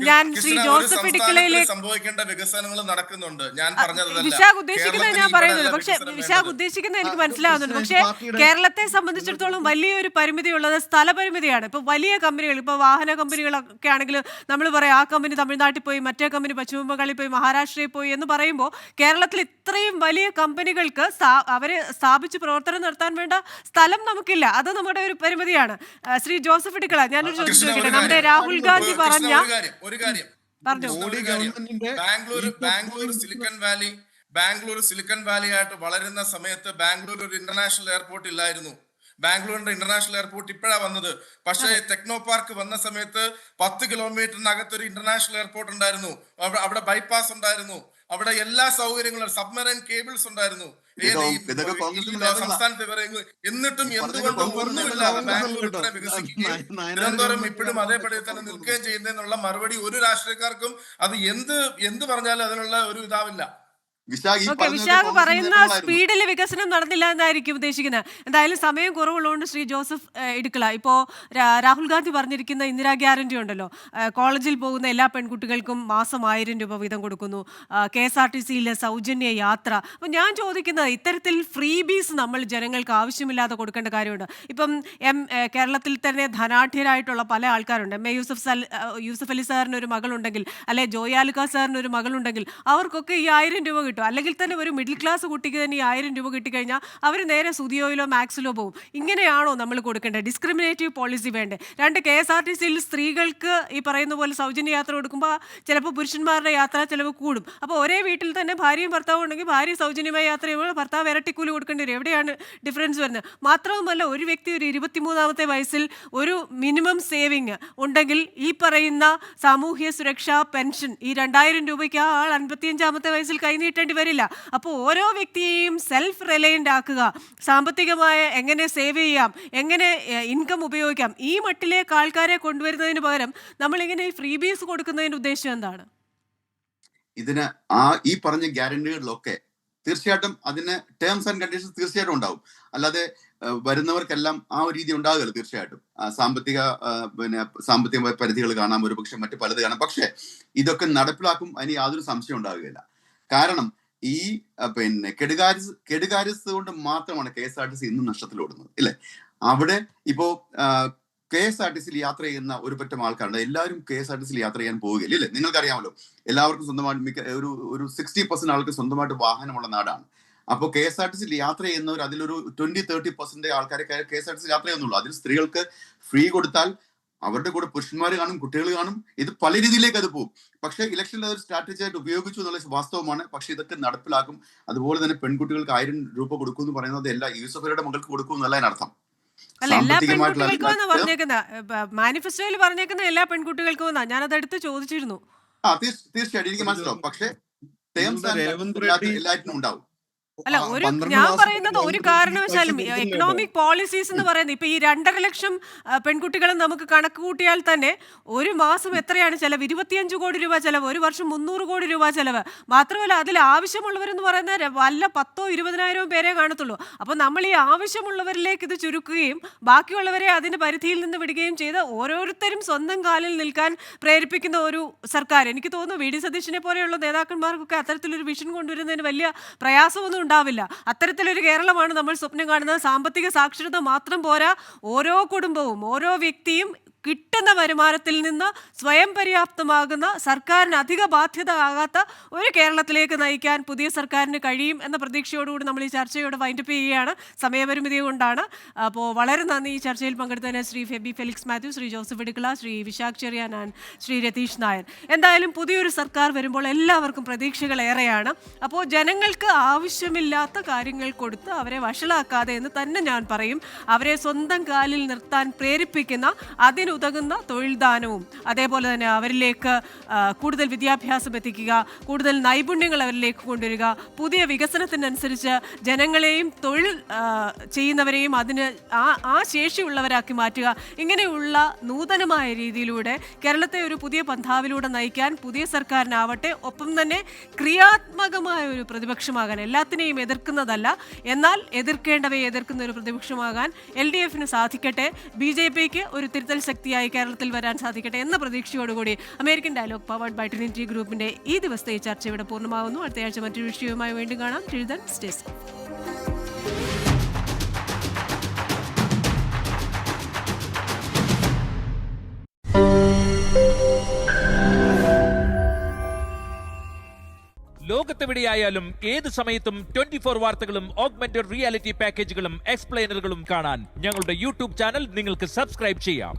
ഞാൻ ശ്രീ ജോസഫ് ഇടുക്കളയിലേക്ക് സംഭവിക്കേണ്ട വികസനങ്ങൾ നടക്കുന്നുണ്ട്. ഞാൻ പറഞ്ഞതല്ല വിശാഖ് ഉദ്ദേശിക്കുന്നത് ഞാൻ പറയുന്നത്. പക്ഷെ വിശാഖ് ഉദ്ദേശിക്കുന്നത് എനിക്ക് മനസ്സിലാവുന്നുണ്ട്. പക്ഷേ കേരളത്തെ സംബന്ധിച്ചിടത്തോളം വലിയൊരു പരിമിതിയുള്ളത് സ്ഥലപരിമിതിയാണ്. ഇപ്പൊ വലിയ കമ്പനികൾ, ഇപ്പൊ വാഹന കമ്പനികളൊക്കെ ആണെങ്കിൽ നമ്മൾ പറയാം ആ കമ്പനി തമിഴ്നാട്ടിൽ പോയി, മറ്റേ കമ്പനി പശ്ചിമ ബംഗാളിൽ പോയി, മഹാരാഷ്ട്രയിൽ പോയി എന്ന് പറയുമ്പോൾ കേരളത്തിൽ ഇത്രയും വലിയ കമ്പനികൾക്ക് അവരെ സ്ഥാപിച്ച് പ്രവർത്തനം നടത്താൻ വേണ്ട സ്ഥലം നമുക്കില്ല. അത് നമ്മുടെ ഒരു പരിമിതിയാണ്. ശ്രീ ജോസഫ് ഇടുക്കള, ഞാനൊരു ചോദ്യം ചോദിക്കട്ടെ. നമ്മുടെ രാഹുൽ ഗാന്ധി പറഞ്ഞ ബാംഗ്ലൂർ സിലിക്കൺ വാലി ആയിട്ട് വളരുന്ന സമയത്ത് ബാംഗ്ലൂർ ഒരു ഇന്റർനാഷണൽ എയർപോർട്ട് ഇല്ലായിരുന്നു. ബാംഗ്ലൂരിന്റെ ഇന്റർനാഷണൽ എയർപോർട്ട് ഇപ്പോഴാണ് വന്നത്. പക്ഷേ ടെക്നോ പാർക്ക് വന്ന സമയത്ത് 10 കിലോമീറ്ററിനകത്ത് ഒരു ഇന്റർനാഷണൽ എയർപോർട്ട് ഉണ്ടായിരുന്നു. അവിടെ ബൈപ്പാസ് ഉണ്ടായിരുന്നു. അവിടെ എല്ലാ സൗകര്യങ്ങളും, സബ്മറൈൻ കേബിൾസ് ഉണ്ടായിരുന്നു. സംസ്ഥാനത്ത് എന്നിട്ടും എന്തുകൊണ്ടും ഒന്നുമില്ലാതെ ബാംഗ്ലൂർ ഇത്ര വികസിക്കുകയും തിരുവനന്തപുരം ഇപ്പോഴും അതേപടി തന്നെ നിൽക്കുകയും ചെയ്യുന്നതിനുള്ള മറുപടി ഒരു രാഷ്ട്രീയക്കാർക്കും അത് എന്ത് പറഞ്ഞാലും അതിനുള്ള ഒരു ഇതാവില്ല. വിശാഖ് പറയുന്ന സ്പീഡിൽ വികസനം നടന്നില്ല എന്നായിരിക്കും ഉദ്ദേശിക്കുന്നത്. എന്തായാലും സമയം കുറവുള്ളതുകൊണ്ട് ശ്രീ ജോസഫ് ഇടുക്കള, ഇപ്പോൾ രാഹുൽ ഗാന്ധി പറഞ്ഞിരിക്കുന്ന ഇന്ദിരാ ഗ്യാരണ്ടി ഉണ്ടല്ലോ, കോളേജിൽ പോകുന്ന എല്ലാ പെൺകുട്ടികൾക്കും മാസം 1000 രൂപ വീതം കൊടുക്കുന്നു, KSRTCയിലെ സൗജന്യ യാത്ര. അപ്പം ഞാൻ ചോദിക്കുന്നത്, ഇത്തരത്തിൽ ഫ്രീ ബീസ് നമ്മൾ ജനങ്ങൾക്ക് ആവശ്യമില്ലാതെ കൊടുക്കേണ്ട കാര്യമുണ്ട്. ഇപ്പം കേരളത്തിൽ തന്നെ ധനാഢ്യരായിട്ടുള്ള പല ആൾക്കാരുണ്ട്. MA യൂസഫ് അലി സാറിന് ഒരു മകളുണ്ടെങ്കിൽ, അല്ലെ ജോയാലുക്ക സാറിന് ഒരു മകളുണ്ടെങ്കിൽ അവർക്കൊക്കെ ഈ 1000 രൂപ കിട്ടും. അല്ലെങ്കിൽ തന്നെ ഒരു മിഡിൽ ക്ലാസ് കുട്ടിക്ക് തന്നെ ഈ 1000 രൂപ കിട്ടിക്കഴിഞ്ഞാൽ അവർ നേരെ സുദിയോയിലോ മാക്സിലോ പോകും. ഇങ്ങനെയാണോ നമ്മൾ കൊടുക്കേണ്ടത്? ഡിസ്ക്രിമിനേറ്റീവ് പോളിസി വേണ്ടേ? 2 KSRTCയിൽ സ്ത്രീകൾക്ക് ഈ പറയുന്ന പോലെ സൗജന്യ യാത്ര കൊടുക്കുമ്പോൾ ചിലപ്പോൾ പുരുഷന്മാരുടെ യാത്രാ ചിലവ് കൂടും. അപ്പോൾ ഒരേ വീട്ടിൽ തന്നെ ഭാര്യയും ഭർത്താവും ഉണ്ടെങ്കിൽ ഭാര്യ സൗജന്യമായ യാത്ര ചെയ്യുമ്പോൾ ഭർത്താവ് ഇരട്ടിക്കൂലി കൊടുക്കേണ്ടി വരും. എവിടെയാണ് ഡിഫറൻസ് വരുന്നത്? മാത്രവുമല്ല, ഒരു വ്യക്തി ഒരു 23-ാമത്തെ വയസ്സിൽ ഒരു മിനിമം സേവിങ് ഉണ്ടെങ്കിൽ ഈ പറയുന്ന സാമൂഹ്യ സുരക്ഷാ പെൻഷൻ ഈ 2000 രൂപയ്ക്ക് ആ ആൾ 55-ാമത്തെ വയസ്സിൽ കൈനീട്ടേണ്ടി വരില്ല. അപ്പോൾ ഓരോ വ്യക്തിയെയും സെൽഫ് റിലയന്റ് ആക്കുക, സാമ്പത്തികമായ എങ്ങനെ സേവ് ചെയ്യാം, എങ്ങനെ ഇൻകം ഉപയോഗിക്കാം, ഈ മട്ടിലേക്ക് ആൾക്കാരെ കൊണ്ടുവരുന്നതിന് പകരം നമ്മളിങ്ങനെ ഈ ഫ്രീ ബീസ് കൊടുക്കുന്നതിന്റെ ഉദ്ദേശം എന്താണ്? ഇതിന് ഈ പറഞ്ഞ ഗ്യാരണ്ടികളിലൊക്കെ തീർച്ചയായിട്ടും അതിന് ടേംസ് ആൻഡ് കണ്ടീഷൻസ് തീർച്ചയായിട്ടും ഉണ്ടാവും. അല്ലാതെ വരുന്നവർക്കെല്ലാം ആ ഒരു രീതി ഉണ്ടാകുമല്ലോ. തീർച്ചയായിട്ടും സാമ്പത്തിക പരിധികൾ കാണാം, ഒരുപക്ഷെ മറ്റു പലത് കാണാം. പക്ഷെ ഇതൊക്കെ നടപ്പിലാക്കും, അതിന് യാതൊരു സംശയം ഉണ്ടാവുകയില്ല. കാരണം ഈ കെടുകാര്യസ്ഥ കൊണ്ട് മാത്രമാണ് KSRTC ഇന്നും നഷ്ടത്തിലോടുന്നത്, ഇല്ലേ? അവിടെ ഇപ്പോ KSRTCയിൽ യാത്ര ചെയ്യുന്ന ഒരു പറ്റം ആൾക്കാരുണ്ട്. എല്ലാവരും KSRTCയിൽ യാത്ര ചെയ്യാൻ പോവുകയില്ല, ഇല്ലേ? നിങ്ങൾക്കറിയാമല്ലോ, എല്ലാവർക്കും സ്വന്തമായിട്ട് ഒരു 60% ആൾക്ക് സ്വന്തമായിട്ട് വാഹനമുള്ള നാടാണ്. അപ്പോൾ KSRTCയിൽ യാത്ര ചെയ്യുന്നവർ അതിലൊരു 20-30% ആൾക്കാരെ KSRTCയിൽ യാത്ര ചെയ്യുന്നുള്ളൂ. അതിൽ സ്ത്രീകൾക്ക് ഫ്രീ കൊടുത്താൽ അവരുടെ കൂടെ പുരുഷന്മാർ കാണും, കുട്ടികൾ കാണും. ഇത് പല രീതിയിലേക്ക് അത് പോകും. പക്ഷേ ഇലക്ഷനിൽ അതൊരു സ്ട്രാറ്റജി ആയിട്ട് ഉപയോഗിച്ചു എന്നുള്ള വാസ്തവമാണ്. പക്ഷെ ഇതൊക്കെ നടപ്പിലാക്കും. അതുപോലെ തന്നെ പെൺകുട്ടികൾക്ക് 1000 രൂപ കൊടുക്കും എന്ന് പറയുന്നത് എല്ലാ യൂസഫലിയുടെ മകൾക്ക് കൊടുക്കും എന്നല്ല അതിനർത്ഥം. അല്ല, എല്ലാ പെൺകുട്ടികൾക്കും പറഞ്ഞേക്കുന്ന മാനിഫെസ്റ്റോയിൽ പറഞ്ഞേക്കുന്ന എല്ലാ പെൺകുട്ടികൾക്കും ഞാനത് എടുത്ത് ചോദിച്ചിരുന്നു. തീർച്ചയായിട്ടും എനിക്ക് മനസ്സിലാവും. പക്ഷെ എല്ലാറ്റിനും ഉണ്ടാവും. അല്ല, ഞാൻ പറയുന്നത് ഒരു കാരണവശാലും എക്കണോമിക് പോളിസീസ് എന്ന് പറയുന്നത് ഇപ്പൊ ഈ 2.5 ലക്ഷം പെൺകുട്ടികളും നമുക്ക് കണക്ക് കൂട്ടിയാൽ തന്നെ ഒരു മാസം എത്രയാണ് ചെലവ്? 25 കോടി രൂപ ചെലവ്, ഒരു വർഷം 300 കോടി രൂപ ചെലവ്. മാത്രമല്ല അതിൽ ആവശ്യമുള്ളവരെന്ന് പറയുന്ന വല്ല 10,000-20,000 പേരെ കാണത്തുള്ളൂ. അപ്പോൾ നമ്മൾ ഈ ആവശ്യമുള്ളവരിലേക്ക് ഇത് ചുരുക്കുകയും ബാക്കിയുള്ളവരെ അതിന്റെ പരിധിയിൽ നിന്ന് വിടുകയും ചെയ്ത് ഓരോരുത്തരും സ്വന്തം കാലിൽ നിൽക്കാൻ പ്രേരിപ്പിക്കുന്ന ഒരു സർക്കാർ. എനിക്ക് തോന്നുന്നു VD സതീശനെ പോലെയുള്ള നേതാക്കന്മാർക്കൊക്കെ അത്തരത്തിലൊരു വിഷൻ കൊണ്ടുവരുന്നതിന് വലിയ പ്രയാസമൊന്നും ഉണ്ടാവില്ല. അത്തരത്തിലൊരു കേരളമാണ് നമ്മൾ സ്വപ്നം കാണുന്നത്. സാമ്പത്തിക സാക്ഷരത മാത്രം പോരാ, ഓരോ കുടുംബവും ഓരോ വ്യക്തിയും കിട്ടുന്ന വരുമാനത്തിൽ നിന്ന് സ്വയം പര്യാപ്തമാകുന്ന, സർക്കാരിന് അധിക ബാധ്യത ആകാത്ത ഒരു കേരളത്തിലേക്ക് നയിക്കാൻ പുതിയ സർക്കാരിന് കഴിയും എന്ന പ്രതീക്ഷയോടുകൂടി നമ്മൾ ഈ ചർച്ചയോട് വൈൻഡപ്പ് ചെയ്യുകയാണ്. സമയപരിമിതി കൊണ്ടാണ്. അപ്പോൾ വളരെ നന്ദി ഈ ചർച്ചയിൽ പങ്കെടുത്തതിന് Shri Febi Felix Mathew, Shri Joseph Idukkula, Shri Vishakh Cherian and Shri Ratheesh Nair. എന്തായാലും പുതിയൊരു സർക്കാർ വരുമ്പോൾ എല്ലാവർക്കും പ്രതീക്ഷകൾ ഏറെയാണ്. അപ്പോൾ ജനങ്ങൾക്ക് ആവശ്യമില്ലാത്ത കാര്യങ്ങൾ കൊടുത്ത് അവരെ വഷളാക്കാതെ എന്ന് തന്നെ ഞാൻ പറയും. അവരെ സ്വന്തം കാലിൽ നിർത്താൻ പ്രേരിപ്പിക്കുന്ന, അതിന് അതിനുതകുന്ന തൊഴിൽ ദാനവും അതേപോലെ തന്നെ അവരിലേക്ക് കൂടുതൽ വിദ്യാഭ്യാസം എത്തിക്കുക, കൂടുതൽ നൈപുണ്യങ്ങൾ അവരിലേക്ക് കൊണ്ടുവരിക, പുതിയ വികസനത്തിനനുസരിച്ച് ജനങ്ങളെയും തൊഴിൽ ചെയ്യുന്നവരെയും അതിന് ആ ശേഷിയുള്ളവരാക്കി മാറ്റുക. ഇങ്ങനെയുള്ള നൂതനമായ രീതിയിലൂടെ കേരളത്തെ ഒരു പുതിയ പന്ഥാവിലൂടെ നയിക്കാൻ പുതിയ സർക്കാരിനാവട്ടെ. ഒപ്പം തന്നെ ക്രിയാത്മകമായ ഒരു പ്രതിപക്ഷമാകാൻ, എല്ലാത്തിനെയും എതിർക്കുന്നതല്ല, എന്നാൽ എതിർക്കേണ്ടവയെ എതിർക്കുന്ന ഒരു പ്രതിപക്ഷമാകാൻ LDFന് സാധിക്കട്ടെ. BJPക്ക് ഒരു തിരുത്തൽ ശക്തിയായി കേരളത്തിൽ വരാൻ സാധിക്കട്ടെ എന്ന പ്രതീക്ഷയോടുകൂടി American dialogue powered by Trinity ഗ്രൂപ്പിന്റെ ഈ ദിവസത്തെ ഈ ചർച്ച ഇവിടെ പൂർണ്ണമാകുന്നു. അടുത്തയാഴ്ച മറ്റൊരു വിഷയവുമായി വീണ്ടും കാണാം. Till then, stay safe. ലോകത്തെവിടെയായാലും ഏത് സമയത്തും 24 വാർത്തകളും ഓഗ്മെന്റഡ് റിയാലിറ്റി പാക്കേജുകളും എക്സ്പ്ലെയിനറുകളും കാണാൻ ഞങ്ങളുടെ യൂട്യൂബ് ചാനൽ നിങ്ങൾക്ക് സബ്സ്ക്രൈബ് ചെയ്യാം.